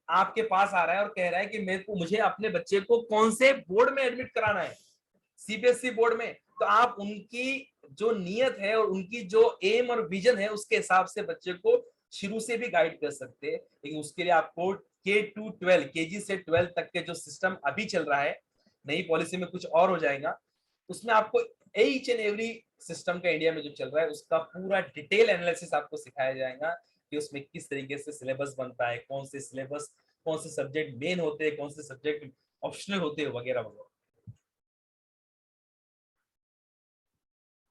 आपके पास आ रहा है और कह रहा है कि मुझे अपने बच्चे को कौन से बोर्ड में एडमिट कराना है, सीबीएसई बोर्ड में, तो आप उनकी जो नियत है और उनकी जो एम और विजन है उसके हिसाब से बच्चे को शुरू से भी गाइड कर सकते हैं। लेकिन उसके लिए आपको K-12, केजी से 12 तक के जो सिस्टम अभी चल रहा है, नई पॉलिसी में कुछ और हो जाएगा, उसमें आपको ईच एंड एवरी सिस्टम का इंडिया में जो चल रहा है उसका पूरा डिटेल एनालिसिस आपको सिखाया जाएगा कि उसमें किस तरीके से सिलेबस बनता है, कौन से सिलेबस, कौन से सब्जेक्ट मेन होते हैं, कौन से सब्जेक्ट ऑप्शनल होते हैं, वगैरह वगैरह।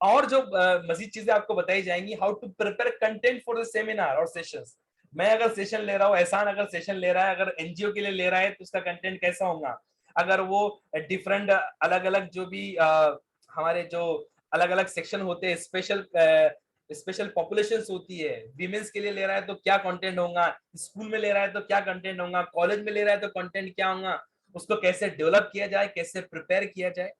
और जो मजीद चीजें आपको बताई जाएंगी, how to prepare content for the seminar और सेशंस। मैं अगर सेशन ले रहा हूँ, एहसान अगर सेशन ले रहा है, अगर एनजीओ के लिए ले रहा है तो उसका कंटेंट कैसा होगा, अगर वो डिफरेंट अलग अलग जो भी हमारे जो अलग अलग सेक्शन होते हैं, स्पेशल स्पेशल पॉपुलेशंस होती है, विमेंस के लिए ले रहा है तो क्या कंटेंट होगा, स्कूल में ले रहा है तो क्या कंटेंट होगा, कॉलेज में ले रहा है तो कंटेंट क्या होगा, उसको कैसे डेवलप किया जाए, कैसे प्रिपेयर किया जाए,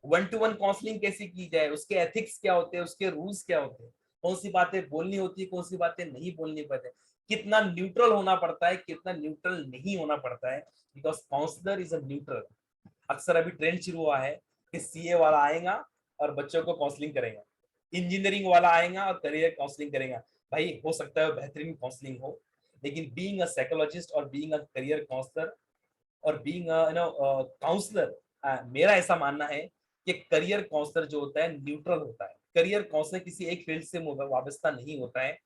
वन टू वन काउंसलिंग कैसे की जाए, उसके एथिक्स क्या होते हैं, उसके रूल्स क्या होते हैं, कौन सी बातें बोलनी होती है, कौन सी बातें नहीं बोलनी पड़ती, कितना न्यूट्रल होना पड़ता है, कितना न्यूट्रल नहीं होना पड़ता है, because counsellor is a neutral. अक्सर अभी ट्रेंड शुरू हुआ है कि सीए वाला आएगा और बच्चों को काउंसलिंग करेगा, इंजीनियरिंग वाला आएगा और करियर काउंसलिंग करेगा। भाई हो सकता है बेहतरीन काउंसलिंग हो, लेकिन बीइंग अ साइकोलॉजिस्ट और बीइंग अ करियर काउंसलर और बीइंग काउंसलर, मेरा ऐसा मानना है कि करियर काउंसलर जो होता है न्यूट्रल होता है। करियर काउंसलर किसी एक फील्ड से वाबस्ता नहीं होता है।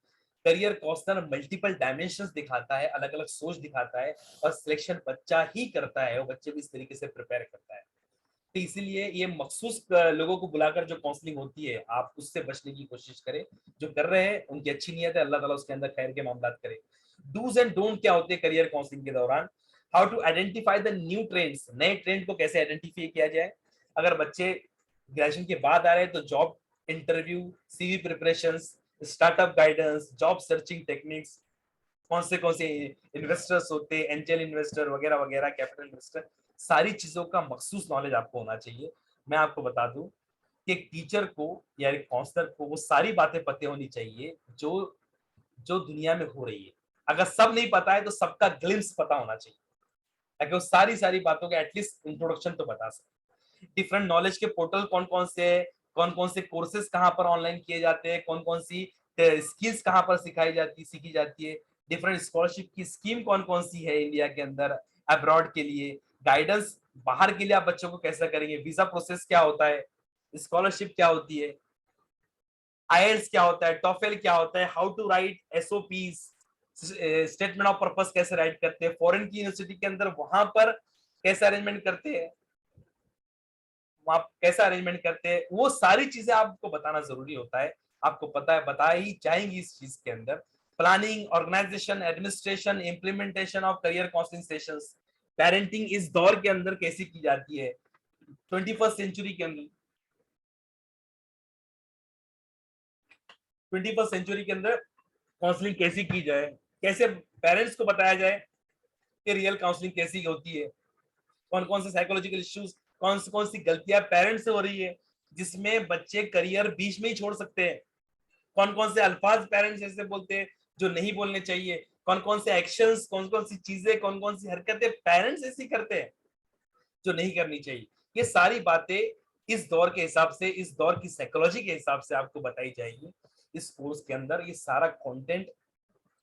करियर काउंसलर मल्टीपल डायमेंशंस दिखाता है, अलग अलग सोच दिखाता है, और सिलेक्शन बच्चा ही करता है, वो बच्चे भी इस तरीके से प्रिपेयर करता है। तो इसीलिए ये मखसूस लोगों को बुलाकर जो काउंसलिंग होती है, आप उससे बचने की कोशिश करें। जो कर रहे हैं उनकी अच्छी नीयत है, अल्लाह ताला उसके अंदर खैर के मामला करे। डूज एंड डोंट क्या होते हैं करियर काउंसलिंग के दौरान? How to identify the new trends, नए ट्रेंड को कैसे आइडेंटिफाई किया जाए। अगर बच्चे ग्रेजुएशन के बाद आ रहे हैं तो job interview, CV preparation, startup guidance, job searching techniques, कौन से इन्वेस्टर्स होते हैं, एंजल इन्वेस्टर वगैरह वगैरह, कैपिटल इन्वेस्टर, सारी चीजों का मखसूस नॉलेज आपको होना चाहिए। मैं आपको बता दूं कि एक टीचर को या एक काउंसलर को वो सारी बातें पता होनी चाहिए जो जो दुनिया में हो रही है। अगर सब नहीं पता है तो सबका ग्लिम्स पता होना चाहिए, ताकि वो सारी सारी बातों के एटलीस्ट इंट्रोडक्शन तो बता सके। डिफरेंट नॉलेज के पोर्टल कौन कौन से है, कौन कौन से कोर्सेज कहाँ पर ऑनलाइन किए जाते हैं, कौन कौन सी स्किल्स कहाँ पर सीखी जाती है, डिफरेंट स्कॉलरशिप की स्कीम कौन कौन सी है इंडिया के अंदर, अब्रॉड के लिए गाइडेंस, बाहर के लिए आप बच्चों को कैसे करेंगे, वीजा प्रोसेस क्या होता है, स्कॉलरशिप क्या होती है, आईएलटीएस क्या होता है, टॉफेल क्या होता है, how to write SOPs, statement of purpose कैसे राइट करते हैं, फॉरेन की यूनिवर्सिटी के अंदर वहां पर कैसे अरेंजमेंट करते हैं, वहां कैसा अरेंजमेंट करते हैं, वो सारी चीजें आपको बताना जरूरी होता है। आपको पता है बताई ही जाएंगी इस चीज के अंदर। Planning, organisation, administration, implementation of career counselling sessions, parenting इस दौर के अंदर कैसी की जाती है, 21st सेंचुरी के अंदर, 21st सेंचुरी के अंदर काउंसलिंग कैसी की जाए, कैसे पेरेंट्स को बताया जाए कि रियल काउंसलिंग कैसी होती है, कौन कौन से साइकोलॉजिकल इश्यूज, कौन सी गलतियां पेरेंट्स से हो रही है जिसमें बच्चे करियर बीच में ही छोड़ सकते हैं, कौन कौन से अल्फाज पेरेंट्स ऐसे बोलते हैं जो नहीं बोलने चाहिए, कौन कौन से एक्शंस, कौन कौन सी चीजें, कौन कौन सी हरकतें पेरेंट्स ऐसी करते हैं जो नहीं करनी चाहिए। ये सारी बातें इस दौर के हिसाब से, इस दौर की साइकोलॉजी के हिसाब से आपको बताई जाएगी इस कोर्स के अंदर। ये सारा कंटेंट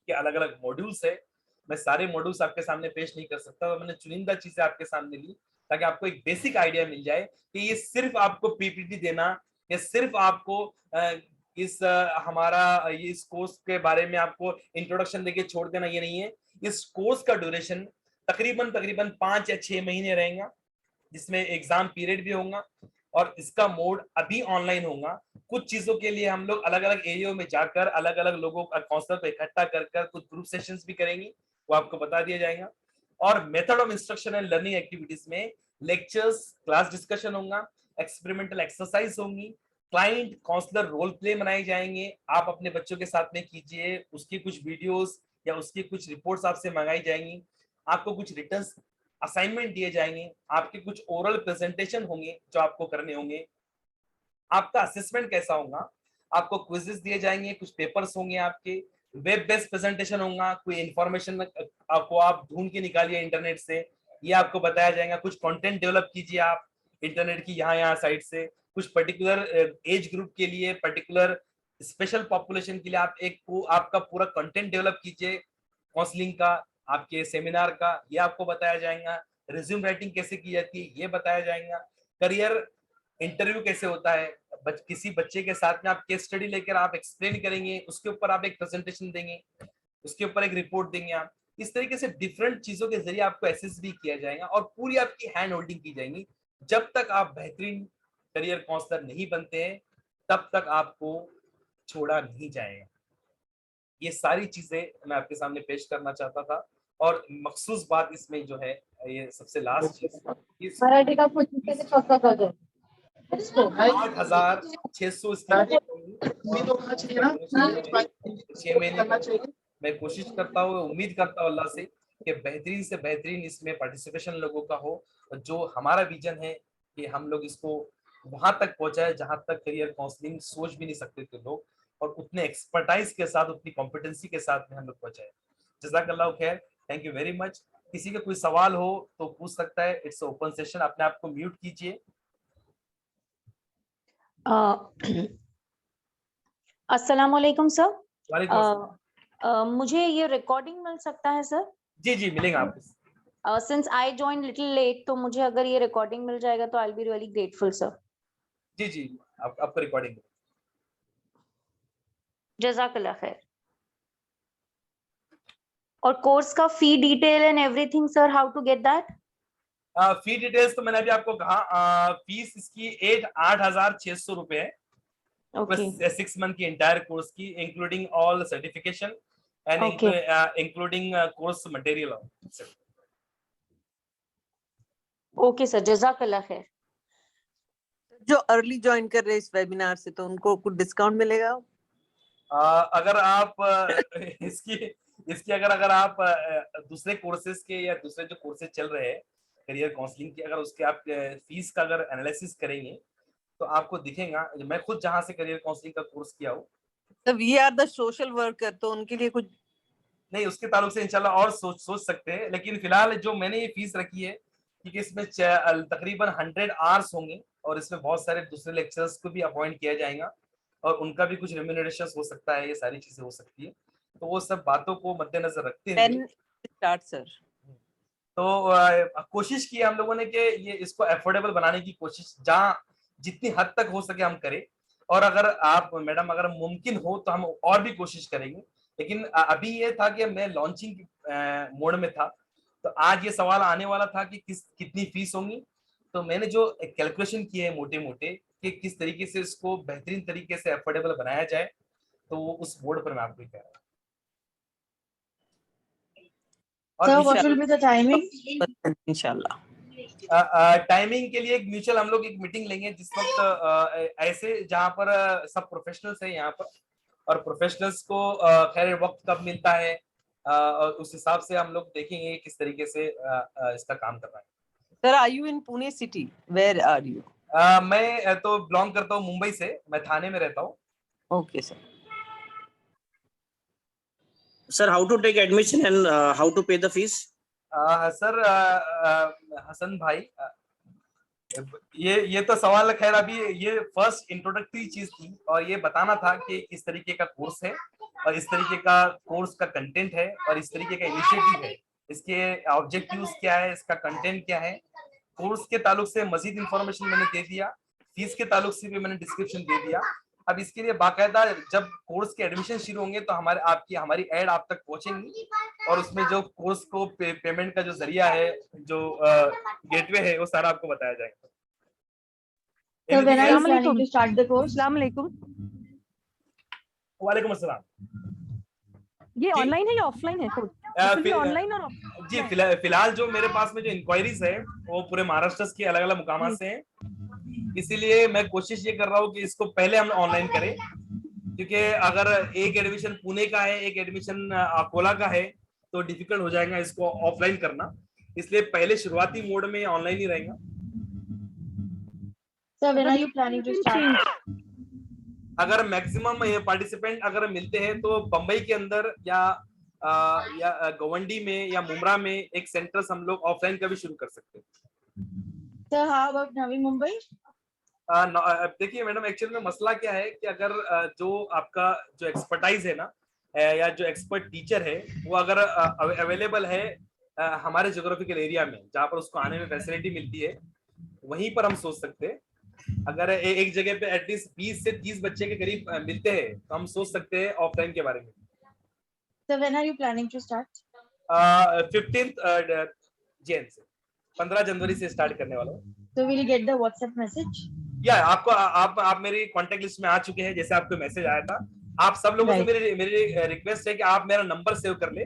के अलग अलग मॉड्यूल्स है। मैं सारे मॉड्यूल्स आपके सामने पेश नहीं कर सकता, तो मैंने चुनिंदा चीजें आपके सामने ली ताकि आपको एक बेसिक आइडिया मिल जाए कि ये सिर्फ आपको पीपीटी देना या सिर्फ आपको हमारा ये इस कोर्स के बारे में आपको इंट्रोडक्शन देके छोड़ देना, ये नहीं है। इस कोर्स का ड्यूरेशन तकरीबन तकरीबन 5 या 6 महीने रहेगा, जिसमें एग्जाम पीरियड भी होगा, और इसका मोड अभी ऑनलाइन होगा। कुछ चीजों के लिए हम लोग अलग अलग एरियो में जाकर अलग अलग लोगों का काउंसलर को इकट्ठा कर कर कुछ ग्रुप सेशंस भी करेंगे, वो आपको बता दिया जाएगा। और method of instruction and learning activities में लेक्चर्स, क्लास डिस्कशन होगा, एक्सपेरिमेंटल एक्सरसाइज होंगी, क्लाइंट काउंसलर रोल प्ले बनाए जाएंगे, आप अपने बच्चों के साथ में कीजिए, उसकी कुछ वीडियोस या उसकी कुछ रिपोर्ट्स आपसे मंगाई जाएंगी, आपको कुछ रिटर्न असाइनमेंट दिए जाएंगे, आपके कुछ ओरल प्रेजेंटेशन होंगे जो आपको करने होंगे, आपका असेसमेंट कैसा होगा, आपको क्विजेस दिए जाएंगे, कुछ पेपर्स होंगे आपके, वेब बेस्ड प्रेजेंटेशन होगा, कोई इंफॉर्मेशन आपको आप ढूंढ के निकालिए इंटरनेट से, ये आपको बताया जाएगा, कुछ कंटेंट डेवलप कीजिए आप इंटरनेट की यहाँ यहाँ साइट से, कुछ पर्टिकुलर एज ग्रुप के लिए, पर्टिकुलर स्पेशल पॉपुलेशन के लिए आप एक आपका पूरा कंटेंट डेवलप कीजिए काउंसलिंग का, आपके सेमिनार का, ये आपको बताया जाएगा। रिज्यूम राइटिंग कैसे की जाती है ये बताया जाएगा। करियर इंटरव्यू कैसे होता है, किसी बच्चे के साथ में आप केस स्टडी लेकर आप एक्सप्लेन करेंगे, उसके ऊपर आप एक प्रेजेंटेशन देंगे, उसके ऊपर एक रिपोर्ट देंगे आप। इस तरीके से डिफरेंट चीजों के जरिए आपको एसेस भी किया जाएगा और पूरी आपकी हैंड होल्डिंग की जाएगी। जब तक आप बेहतरीन करियर काउंसलर नहीं बनते हैं तब तक आपको छोड़ा नहीं जाएगा। ये सारी चीजें मैं आपके सामने पेश करना चाहता था। और मखसूस बात इसमें जो है, ये सबसे लास्ट चीज, मराठी का पुस्तक ते पक्का कर दो 8,600 छह महीने मैं कोशिश करता हूँ, उम्मीद करता हूँ अल्लाह से कि बेहतरीन से बेहतरीन इसमें पार्टिसिपेशन लोगों का हो। और जो हमारा विजन है कि हम लोग इसको वहां तक पहुंचाए जहां तक करियर काउंसलिंग सोच भी नहीं सकते थे लोग, और उतने एक्सपर्टाइज के साथ, उतनी कॉम्पिटेंसी के साथ में हम लोग पहुंचाए। जज़ाकल्लाह खैर, थैंक यू वेरी मच। किसी का कोई सवाल हो तो पूछ सकता है, इट्स ओपन सेशन। अपने आप को म्यूट कीजिए। अस्सलाम वालेकुम सर। वालेकुम अस्सलाम। मुझे ये रिकॉर्डिंग मिल सकता है सर? जी जी मिलेगा आपको। Since I join little late, तो मुझे अगर ये रिकॉर्डिंग मिल जाएगा तो I will be really grateful sir. जी जी आपको रिकॉर्डिंग। जज़ाकल्लाह खैर। और कोर्स का fee detail and everything sir, how to get that? Fee details तो मैंने अभी आपको कहा। फीस इसकी 8,600 रुपए है। ओके 6 मंथ की एंटायर कोर्स की, including all certification and okay including course material. Okay sir, जज़ाकल्लाह खैर। जो अर्ली ज्वाइन कर रहे हैं इस वेबिनार से, तो उनको कुछ डिस्काउंट मिलेगा? अगर आप इसकी इसकी अगर आप दूसरे कोर्सेज के या दूसरे जो कोर्सेज चल रहे हैं करियर काउंसलिंग के, अगर उसके आप फीस का अगर एनालिसिस करेंगे तो आपको दिखेगा। मैं खुद जहां से करियर काउंसलिंग का कोर्स किया हूँ, तो we are the social worker, तो उनके लिए कुछ नहीं उसके ताल्लुक से इंशाल्लाह और सोच सकते हैं। लेकिन फिलहाल जो मैंने ये फीस रखी है, क्योंकि इसमें तकरीबन 100 आवर्स होंगे और इसमें बहुत सारे दूसरे लेक्चरर्स को भी अपॉइंट किया जाएगा और उनका भी कुछ रेम्यूनरेशन हो सकता है, ये सारी चीजें हो सकती है। तो वो सब बातों को मद्देनजर रखते हुए 10 स्टार्ट सर। तो कोशिश की हम लोगों ने कि ये इसको अफोर्डेबल बनाने की कोशिश जहाँ जितनी हद तक हो सके हम करें। और अगर आप मैडम अगर मुमकिन हो तो हम और भी कोशिश करेंगे। लेकिन अभी ये था कि मैं लॉन्चिंग मोड में था, तो आज ये सवाल आने वाला था कि कितनी फीस होंगी। तो मैंने जो कैलकुलेशन किए हैं मोटे मोटे कि किस तरीके से इसको बेहतरीन तरीके से अफोर्डेबल बनाया जाए, तो वो उस बोर्ड पर मैं आपको कह रहा हूँ। Sir, और what will be the timing? इंशाल्लाह टाइमिंग के लिए एक म्यूचुअल हम लोग एक मीटिंग लेंगे जिस वक्त ऐसे जहां पर सब प्रोफेशनल्स हैं यहाँ पर, और प्रोफेशनल्स को खैर वक्त कब मिलता है, और उस हिसाब से हम लोग देखेंगे किस तरीके से इसका काम कर रहा है। Sir, are you in Pune city? Where are you? मैं तो बिलोंग करता हूँ मुंबई से, मैं थाने में रहता हूँ। Okay sir. Sir, how to take admission and how to pay the fees? Sir Hasan भाई, ये तो सवाल खैर अभी ये फर्स्ट इंट्रोडक्टरी चीज थी और ये बताना था कि इस तरीके का कोर्स है और इस तरीके का कोर्स का कंटेंट है और इस तरीके का इनिशिएटिव है। इसके ऑब्जेक्टिव्स क्या है, इसका कंटेंट क्या है, कोर्स के ताल्लुक से मजीद इंफॉर्मेशन मैंने दे दिया, फीस के ताल्लुक से भी मैंने डिस्क्रिप्शन दे दिया। अब इसके लिए बाकायदा जब कोर्स के एडमिशन शुरू होंगे तो हमारी ऐड आप तक पहुंचेंगी और उसमें जो कोर्स को पेमेंट का जो जरिया है, जो गेटवे है, वो सारा आपको बताया जाएगा। Sir, when are you Assalamu planning alaikum. to start the course? अस्सलाम वालेकुम। वालेकुम अस्सलाम। ये जी। ऑनलाइन है या ऑफलाइन है कोर्स? ऑनलाइन और जी फिलहाल जो मेरे पास में जो इंक्वायरीज है वो पूरे महाराष्ट्र के अलग अलग मुकामात से हैं, इसीलिए मैं कोशिश ये कर रहा हूँ कि इसको पहले हम ऑनलाइन करें, क्योंकि अगर एक एडमिशन पुणे का है, एक एडमिशन अकोला का है, तो डिफिकल्ट हो जाएगा इसको ऑफलाइन करना। इसलिए पहले शुरुआती मोड में ऑनलाइन ही रहेगा। Sir, when are you planning to start? अगर मैक्सिमम पार्टिसिपेंट अगर मिलते हैं तो बंबई के अंदर या गवंडी में या मुमरा में एक सेंटर्स हम लोग ऑफलाइन का भी शुरू कर सकते हैं। Sir, how about Navi Mumbai? देखिए मैडम, एक्चुअल में मसला क्या है कि अगर जो आपका जो एक्सपर्टाइज है ना, या जो एक्सपर्ट टीचर है वो अगर अवेलेबल है हमारे ज्योग्राफिकल एरिया में जहाँ पर उसको आने में फैसिलिटी मिलती है, वहीं पर हम सोच सकते हैं। अगर एक जगह पे एटलीस्ट 20 से 30 बच्चे के करीब मिलते हैं तो हम सोच सकते हैं ऑफलाइन के बारे में। Sir, when are you planning to start? 15 Jain से 15 जनवरी से स्टार्ट करने वाला हूँ। So, will you get the WhatsApp message? या आपको आप मेरी कांटेक्ट लिस्ट में आ चुके हैं, जैसे आपको मैसेज आया था। आप सब लोगों से मेरी रिक्वेस्ट है कि आप मेरा नंबर सेव कर ले,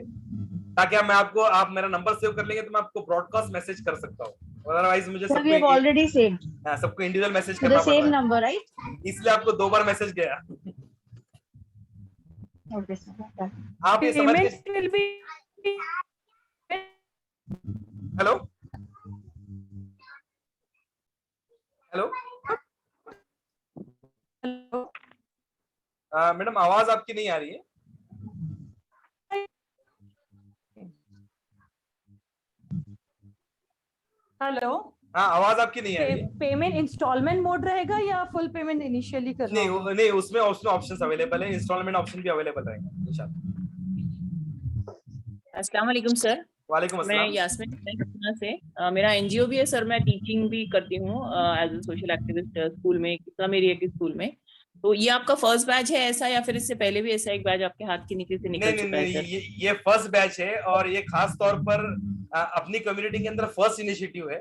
ताकि आप मेरा नंबर सेव कर लेंगे तो मैं आपको ब्रॉडकास्ट मैसेज कर सकता हूँ। अदरवाइज मुझे Sir, we have already saved. सबको इंडिविजुअल मैसेज To करना the पड़ same रहा है, number, right? इसलिए आपको 2 बार मैसेज गया। Okay, sir. Okay. आप ये समझ के हेलो हेलो मैडम, आवाज आपकी नहीं आ रही है। हेलो, हाँ, आवाज आपकी नहीं आ रही है। पेमेंट इंस्टॉलमेंट मोड रहेगा या फुल पेमेंट इनिशियली करना नहीं होगा? नहीं, उसमें ऑप्शंस अवेलेबल है, इंस्टॉलमेंट ऑप्शन भी अवेलेबल रहेगा इंशाल्लाह। अस्सलाम वालेकुम सर। वालेकुम मैं अस्सलाम। यास्मीन पटना से मेरा एनजीओ भी है सर। मैं टीचिंग भी करती हूँ as a social activist school में, इस्लाम एरिया के स्कूल में। तो ये आपका फर्स्ट बैच है ऐसा, या फिर इससे पहले भी ऐसा एक बैच आपके हाथ के नीचे से नहीं निकल नहीं चुका है नहीं, सर? ये फर्स्ट बैच है और ये खास तौर पर अपनी कम्युनिटी के अंदर फर्स्ट इनिशिएटिव है।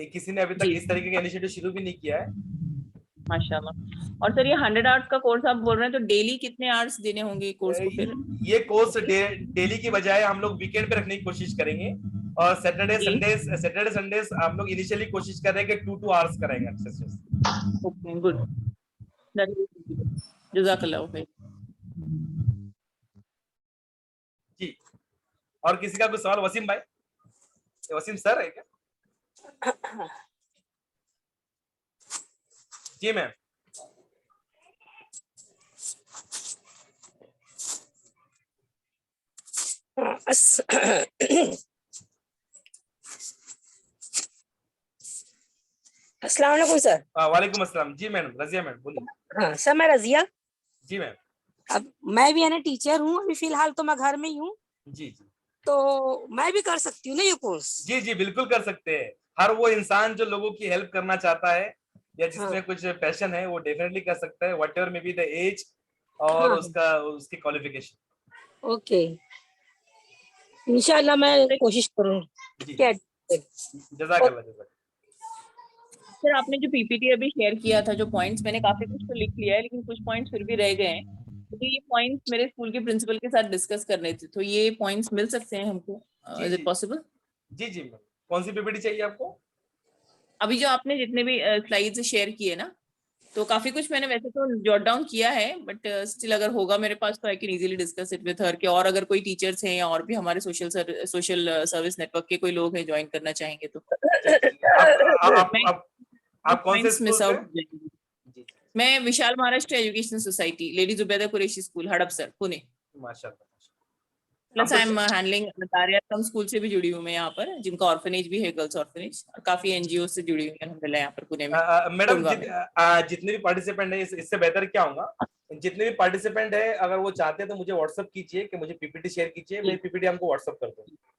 किसी ने अभी तक जी इस तरीके का इनिशिएटिव शुरू भी नहीं किया है। माशाल्लाह। और सर ये 100 आवर्स का कोर्स आप बोल रहे हैं, तो डेली कितने आवर्स देने होंगे कोर्स को फिर? ये कोर्स डेली की बजाय हम लोग वीकेंड पे रखने की कोशिश करेंगे, और जी सैटरडे संडेज हम लोग इनिशियली कोशिश कर रहे हैं कि 2 आवर्स कराएंगे एक्सरसाइज। ओके गुड, जज़ाकल्लाह खैर। जी, और किसी का कोई सवाल? वसीम भाई, वसीम सर है क्या? जी मैम। अस्सलाम वालेकुम सर। वालेकुम अस्सलाम। जी मैडम, रजिया मैडम बोलिए। हाँ सर, मैं रजिया। जी मैम। अब मैं भी है ना टीचर हूँ, अभी फिलहाल तो मैं घर में ही हूँ, जी जी तो मैं भी कर सकती हूँ ना ये कोर्स? जी जी, बिल्कुल कर सकते हैं। हर वो इंसान जो लोगों की हेल्प करना चाहता है या जिसमें हाँ कुछ पैशन है, वो डेफिनेटली कर सकता है, whatever may be the age और हाँ उसकी क्वालिफिकेशन। ओके, इंशाल्लाह मैं कोशिश करूँगी। जी क्या? जज़ाकल्लाह जज़ाकल्लाह। सर आपने जो पीपीटी अभी शेयर किया था, जो पॉइंट्स, मैंने काफी कुछ तो लिख लिया है, लेकिन कुछ पॉइंट्स फिर भी रह गए हैं। तो ये पॉइंट्स मेरे स्कूल के प्रिंसिपल के साथ डिस्कस करने थे, तो ये पॉइंट्स मिल सकते हैं हमको? जी इज इट जी पॉसिबल? जी जी मैम, कौन सी पीपीटी चाहिए आपको? अभी जो आपने जितने भी स्लाइड्स शेयर किए ना, तो काफी कुछ मैंने वैसे तो जॉट डाउन किया है, बट स्टिल अगर होगा मेरे पास तो I can easily discuss it with her. के और अगर कोई टीचर्स हैं या और भी हमारे सोशल सर्विस नेटवर्क के कोई लोग हैं ज्वाइन करना चाहेंगे तो मैं आप कौन से पॉइंट्स स्कूल मिस से? आउट। जी मैं Vishal Maharashtra education society, lady Zubaida Qureshi school, Hadapsar, Pune. माशाल्लाह। प्लस हमको आई एम हैंडलिंग दारियातम स्कूल से भी जुड़ी हूँ मैं यहाँ पर, जिनका ऑर्फनेज भी है, गर्ल्स ऑर्फनेज, और काफी एनजीओ से जुड़ी हुई है अल्हम्दुलिल्लाह यहाँ पर पुणे में, मैडम टोलवा में। जितने भी पार्टिसिपेंट है, इससे बेहतर क्या होगा, जितने भी पार्टिसिपेंट है अगर वो चाहते हैं तो मुझे व्हाट्सएप कीजिए कि मुझे पीपीटी शेयर कीजिए, मैं पीपीटी हमको व्हाट्सएप कर दूंगा।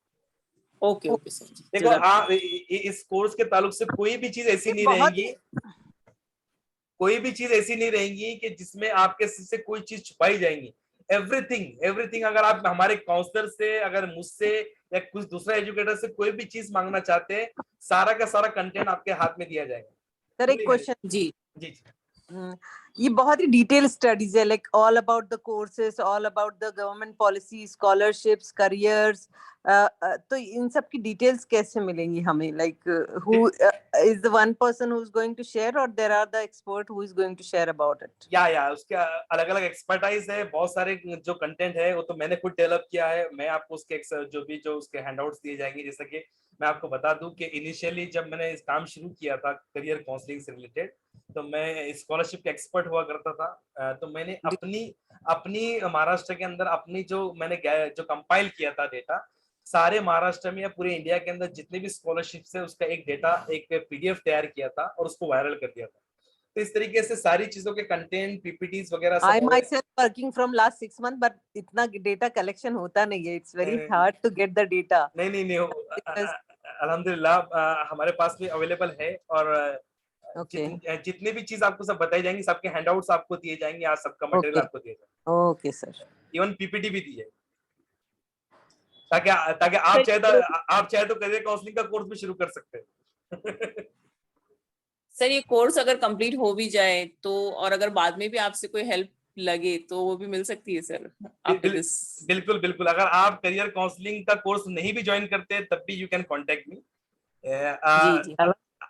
ओके ओके सर, देखो इस कोर्स के ताल्लुक से कोई भी चीज ऐसी नहीं बहुत रहेगी, कोई भी चीज ऐसी नहीं रहेगी कि जिसमें आपके से कोई चीज छुपाई जाएंगी। एवरीथिंग एवरीथिंग, अगर आप हमारे काउंसलर से, अगर मुझसे या कुछ दूसरा एजुकेटर से कोई भी चीज मांगना चाहते हैं, सारा का सारा कंटेंट आपके हाथ में दिया जाएगा। सर एक क्वेश्चन। जी जी ये बहुत ही डिटेल स्टडीज है, like all about the courses, all about the government policy, scholarships, careers, तो इन सब की डिटेल्स कैसे मिलेंगी हमें? Like who is the one person who is going to share, और there are the expert who is going to share about it? या उसके अलग अलग एक्सपर्टाइज है, बहुत सारे जो कंटेंट है वो तो मैंने खुद डेवलप किया है। मैं आपको उसके जो उसके हैंडआउट्स दिए जाएंगे। जैसे कि मैं आपको बता दूं कि इनिशियली जब मैंने इस काम शुरू किया था करियर काउंसलिंग से रिलेटेड, तो मैं स्कॉलरशिप के एक्सपर्ट हुआ करता था। तो मैंने अपनी महाराष्ट्र के अंदर अपनी जो कंपाइल किया था डेटा, सारे महाराष्ट्र में या पूरे इंडिया के अंदर जितने भी स्कॉलरशिप्स है उसका एक डेटा, एक पीडीएफ तैयार किया था और उसको वायरल कर दिया था। तो इस तरीके से सारी चीजों के कंटेंट, पीपीटीज वगैरह सब I myself working from last 6 months, but इतना डेटा कलेक्शन होता नहीं है. It's very hard to get the data. नहीं अल्हम्दुलिल्लाह हमारे पास भी अवेलेबल है, और जितने भी चीज आपको सब बताई जाएंगी, सबके हैंडआउट्स आपको दिए जाएंगे, आज सबका मटेरियल आपको दिया जाएगा। ओके सर, इवन पीपीटी भी दी है, ताकि आप चाहे तो करियर काउंसलिंग का कोर्स भी शुरू कर सकते हैं। सर ये कोर्स अगर कंप्लीट हो भी जाए तो, और अगर बाद में भी आपसे कोई हेल्प लगे तो वो भी मिल सकती है सर आफ्टर दिस? बिल्कुल बिल्कुल, अगर आप करियर काउंसलिंग का कोर्स नहीं भी ज्वाइन करते तब भी यू कैन कांटेक्ट मी। जी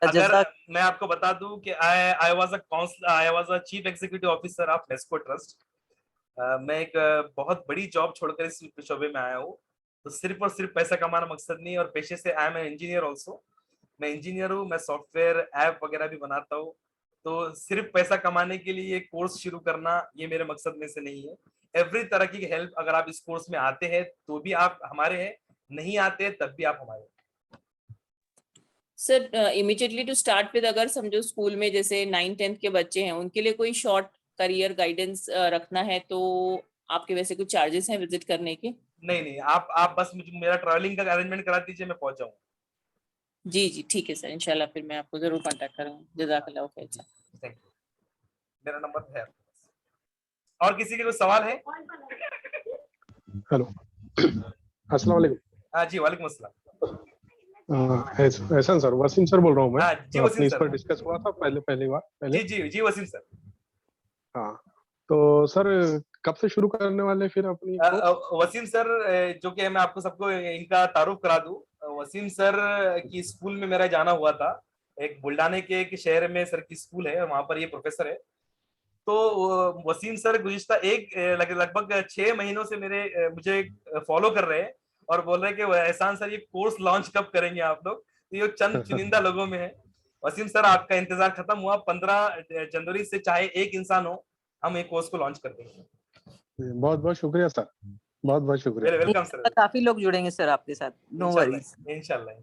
अगर मैं आपको बता दूं कि I was a chief executive officer of Nesco trust. मैं एक बहुत बड़ी जॉब छोड़कर इस शोबे में आया हूँ। तो सिर्फ और सिर्फ पैसा कमाना मकसद नहीं, और पेशे से I am an engineer also. मैं इंजीनियर हूँ, मैं सॉफ्टवेयर ऐप वगैरह भी बनाता हूँ। तो सिर्फ पैसा कमाने के लिए कोर्स शुरू करना ये मेरे मकसद में से नहीं है। एवरी तरह की हेल्प, अगर आप इस कोर्स में आते हैं तो भी आप हमारे हैं, नहीं आते तब भी आप हमारे हैं। Sir immediately to start with, अगर समझो स्कूल में जैसे 9th-10th के बच्चे हैं, उनके लिए कोई शॉर्ट करियर गाइडेंस रखना है तो आपके वैसे कुछ चार्जेस हैं विजिट करने के? नहीं, आप बस मुझे मेरा ट्रैवलिंग का अरेंजमेंट करा दीजिए, मैं पहुंच जाऊंगा। जी ठीक है सर, इंशाल्लाह फिर मैं आपको जरूर कांटेक्ट करूंगा। जज़ाकल्लाह खैर सर। थैंक यू, मेरा नंबर है आपके पास। और किसी के कोई सवाल है? हेलो, अस्सलाम वालेकुम। हाँ जी, वालेकुम अस्सलाम। एहसान सर, वसीम सर बोल रहा हूँ मैं। हाँ जी, वसीम अपने इस सर। पर डिस्कस हुआ था पहले बार। जी वसीम सर। हाँ, तो सर कब से शुरू करने वाले फिर अपनी कोर्स? वसीम सर, जो कि मैं आपको सबको इनका तारुफ करा दूं, वसीम सर की स्कूल में मेरा जाना हुआ था। एक बुल्डाने के एक शहर में सर की स्कूल है, वहां पर ये प्रोफेसर है। तो वसीम सर गुज़िश्ता लगभग 6 महीनों से मुझे फॉलो कर रहे हैं और बोल रहे हैं कि एहसान सर ये कोर्स लॉन्च कब करेंगे आप लोग। तो ये चंद चुनिंदा लोगों में है। वसीम सर, आपका इंतजार खत्म हुआ। 15 जनवरी से चाहे एक इंसान हो, हम एक कोर्स को लॉन्च कर देंगे। बहुत बहुत शुक्रिया सर, बहुत बहुत शुक्रिया। Welcome sir. काफी लोग जुड़ेंगे सर आपके साथ, नो वरीज। इंशाल्लाह।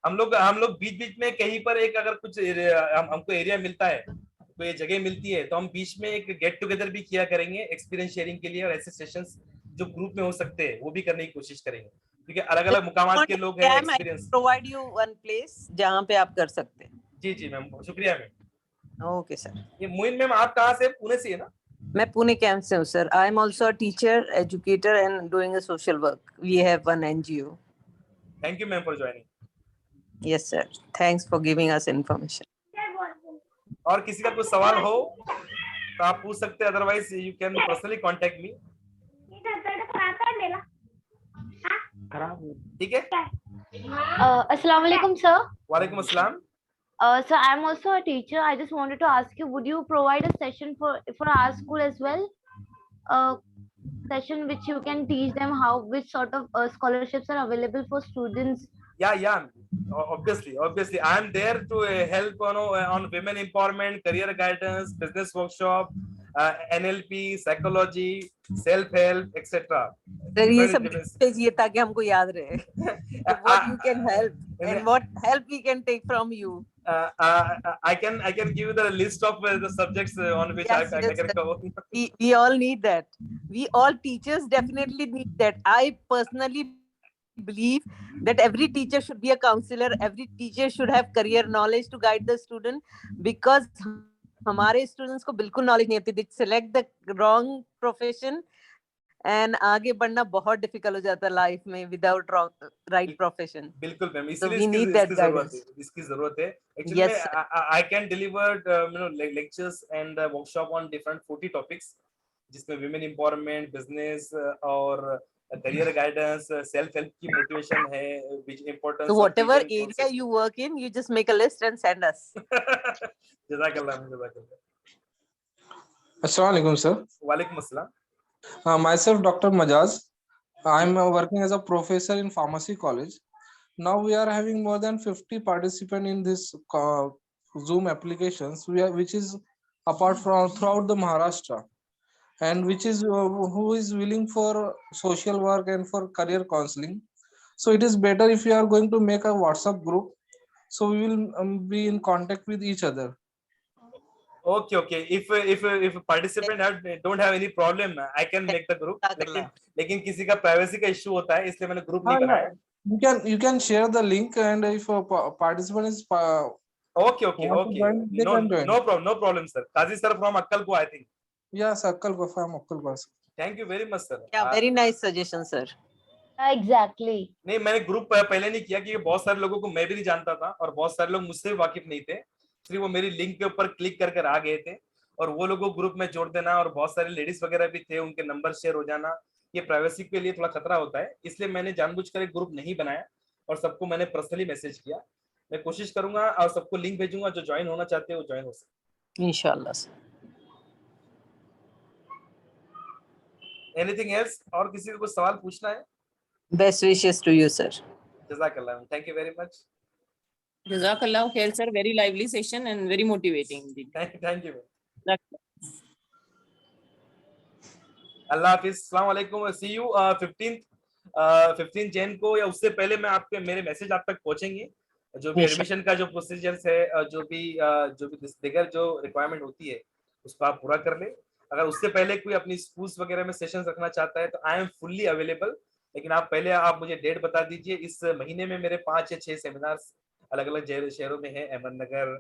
हम लोग बीच में कहीं पर एक अगर कुछ हमको एरिया मिलता है, कोई जगह मिलती है, तो हम बीच में एक गेट टुगेदर भी किया करेंगे एक्सपीरियंस शेयरिंग के लिए। और ऐसे सेशंस जो ग्रुप में हो सकते हैं वो भी करने की कोशिश करेंगे, क्योंकि अलग अलग मुकामात के लोग हैं। Experience provide you one place जहाँ पे आप कर सकते हैं। जी मैम, शुक्रिया मैम। Okay sir. ये मोइन मैम, आप कहाँ से? पुणे से है ना? मैं पुणे कैंप से हूँ sir. I am also a teacher, educator and doing a social work. We have one NGO. Thank you ma'am for joining. Yes sir, thanks for giving us information. और किसी का कोई सवाल हो तो आप पूछ सकते हैं, otherwise you can personally contact me. ठीक है। अस्सलाम वालेकुम सर। वालेकुम अस्सलाम। So I'm also a teacher. I just wanted to ask you, would you provide a session for our school as well? A session which you can teach them which sort of scholarships are available for students? Yeah. Obviously, I am there to help on women empowerment, career guidance, business workshop, NLP, psychology, self help, etc. Sir ये सब चाहिए ताकि हमको याद रहे। What you can help and what help we can take from you. I can give you the list of the subjects on which I can cover. We all need that. We all teachers definitely need that. I personally believe that every teacher should be a counselor. Every teacher should have career knowledge to guide the student, because हमारे students को बिल्कुल knowledge नहीं होती. They select the wrong profession and आगे बढ़ना बहुत difficult हो जाता है life में without right profession. बिल्कुल मैम, So we इसलिए need that guidance. इसकी जरूरत है। Actually, Yes, I can deliver lectures and workshop on different 40 topics, जिसमें women empowerment, business और career guidance, self help की motivation है, which importance. so whatever area you work in, you just make a list and send us. जज़ाकल्लाह। Assalamu alaikum, sir. वालेकुम अस्सलाम। Myself, Dr. Majaz. I'm working as a professor in pharmacy college. Now we are having more than 50 participants in this Zoom applications, which is apart from throughout the Maharashtra, and which is who is willing for social work and for career counseling. So it is better if you are going to make a WhatsApp group, so we will be in contact with each other. Okay. If participant don't have any problem, I can make the group. लेकिन किसी का privacy का issue होता है, इसलिए मैंने group नहीं बनाया। You can share the link, and if a participant is okay. No problem, sir. Qazi sir from Akkalko, I think. Yes, Akkalko from Akkalko. Thank you very much, sir. Yeah, very nice suggestion, sir. Exactly. नहीं, मैंने group पहले नहीं किया क्योंकि बहुत सारे लोगों को मैं भी नहीं जानता था और बहुत सारे लोग मुझसे वाकिफ नहीं थे। सिर्फ वो मेरी लिंक के ऊपर क्लिक कर आ गए थे और वो लोगों को ग्रुप में जोड़ देना, और बहुत सारे लेडीज वगैरह भी थे, उनके नंबर शेयर हो जाना, ये प्राइवेसी के लिए थोड़ा खतरा होता है। इसलिए मैंने जानबूझकर एक ग्रुप नहीं बनाया और सबको मैंने पर्सनली मैसेज किया। मैं कोशिश करूंगा और सबको लिंक भेजूंगा, जो ज्वाइन होना चाहते हैं वो ज्वाइन हो सकते। इंशाल्लाह सर। Anything else? और किसी को कुछ सवाल पूछना है? Best wishes to you, sir. जज़ाकल्लाह, thank you very much. Jazakallah khair, sir. Very lively session and very motivating. Thank you. Allah Hafiz. Assalamu alaikum. See you 15th 15 Jain को या उससे पहले मैं आपके मेरे मैसेज आप तक पहुंचेंगे, जो भी इंशाल्लाह। एडमिशन का जो प्रोसीजर्स है, जो भी दिगर जो रिक्वायरमेंट होती है उसको आप पूरा कर ले। अगर उससे पहले कोई अपनी स्कूल्स वगैरह में सेशंस रखना चाहता है तो आई एम फुल्ली अवेलेबल, लेकिन आप पहले आप मुझे डेट बता दीजिए। इस महीने में मेरे 5 या 6 सेमिनार्स अलग अलग शहरों में है, अहमदनगर,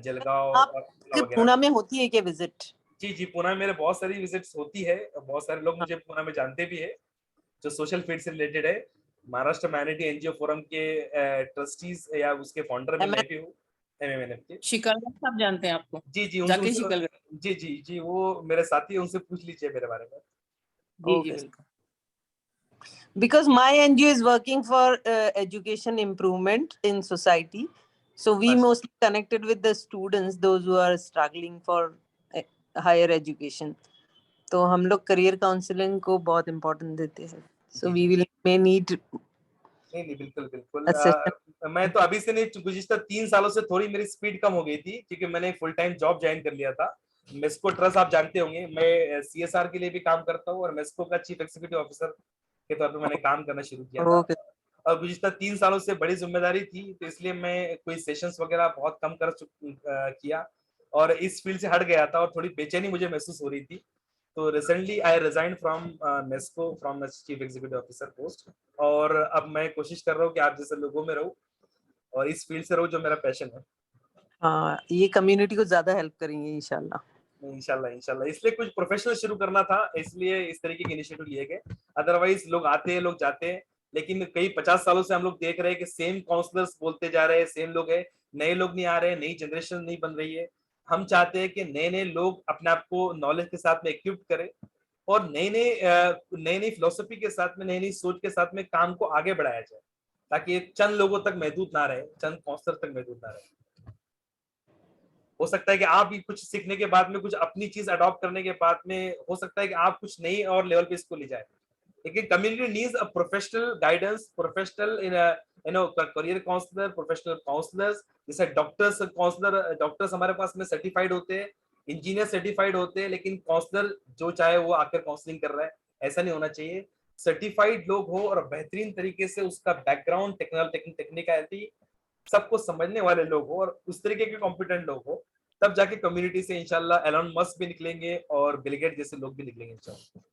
जलगांव आप वगैरह। पुणे में होती है क्या विजिट? जी जी, पुणे में मेरे बहुत सारी विजिट्स होती है, बहुत सारे लोग मुझे पुणे में जानते भी है जो सोशल फील्ड से रिलेटेड है। महाराष्ट्र ह्यूमैनिटी एनजीओ फोरम के ट्रस्टीज या उसके फाउंडर में मैं भी हूँ, एमएमएनएफ के। शिकलगढ़ साहब जानते हैं आपको? जी जी, जाके शिकलगढ़। जी जी जी, वो मेरे साथी है, उनसे पूछ लीजिए मेरे बारे में। जी जी Okay. बिल्कुल। Because my NGO is working for education improvement in society, so we अच्छा। mostly connected with the students, those who are struggling for higher education. तो हम लोग करियर काउंसलिंग को बहुत इम्पोर्टेंट देते हैं, so ji we ji, will may need नहीं नहीं, बिल्कुल बिल्कुल। a session. मैं तो अभी से नहीं, गुज़िश्ता 3 सालों से थोड़ी मेरी स्पीड कम हो गई थी क्योंकि मैंने फुल टाइम जॉब ज्वाइन कर लिया था। मेस्को ट्रस्ट आप जानते होंगे, मैं सीएसआर के लिए भी काम करता हूँ और मेस्को का चीफ एग्जीक्यूटिव ऑफिसर के तौर पे मैंने काम करना शुरू किया था। Okay. और गुज़िश्ता 3 सालों से बड़ी जिम्मेदारी थी, तो इसलिए मैं कोई सेशंस वगैरह बहुत कम किया और इस फील्ड से हट गया था और थोड़ी बेचैनी मुझे महसूस हो रही थी। तो recently I resign from MESCO from chief executive officer post, और अब मैं कोशिश कर रहा हूँ कि आप जैसे लोगों में रहूं और इस फील्ड से रहूं जो मेरा पैशन है। हाँ, ये कम्युनिटी को ज्यादा हेल्प करेंगे इंशाल्लाह। इंशाल्लाह इंशाल्लाह, इसलिए कुछ प्रोफेशनल शुरू करना था, इसलिए इस तरीके के इनिशिएटिव लिए गए। अदरवाइज लोग आते हैं, लोग जाते हैं, लेकिन कई 50 सालों से हम लोग देख रहे हैं कि सेम काउंसलर्स बोलते जा रहे हैं, सेम लोग हैं, नए लोग नहीं आ रहे, नई जनरेशन नहीं बन रही है। हम चाहते हैं कि नए नए लोग अपने आप को नॉलेज के साथ में इक्विप करें और नई नई फिलोसफी के साथ में, नई नई सोच के साथ में काम को आगे बढ़ाया जाए, ताकि चंद लोगों तक महदूद ना रहे, चंद काउंसलर तक महदूद ना रहे। हो सकता है कि आप भी कुछ सीखने के बाद में, कुछ अपनी चीज अडॉप्ट करने के बाद में, हो सकता है कि आप कुछ नई और लेवल पे इसको ले जाए, लेकिन community needs a professional guidance, professional in career counsellor, professional counsellors. जैसे डॉक्टर्स, काउंसलर, डॉक्टर्स हमारे पास में सर्टिफाइड होते हैं, इंजीनियर सर्टिफाइड होते हैं, लेकिन काउंसलर जो चाहे वो आकर काउंसलिंग कर रहा है, ऐसा नहीं होना चाहिए। सर्टिफाइड लोग हो और बेहतरीन तरीके से उसका बैकग्राउंड, टेक्निकलिटी सबको समझने वाले लोग हो और उस तरीके के कॉम्पिटेंट लोग हो, तब जाके कम्युनिटी से इंशाल्लाह एलन मस्क भी निकलेंगे और बिल गेट्स जैसे लोग भी निकलेंगे इंशाल्लाह।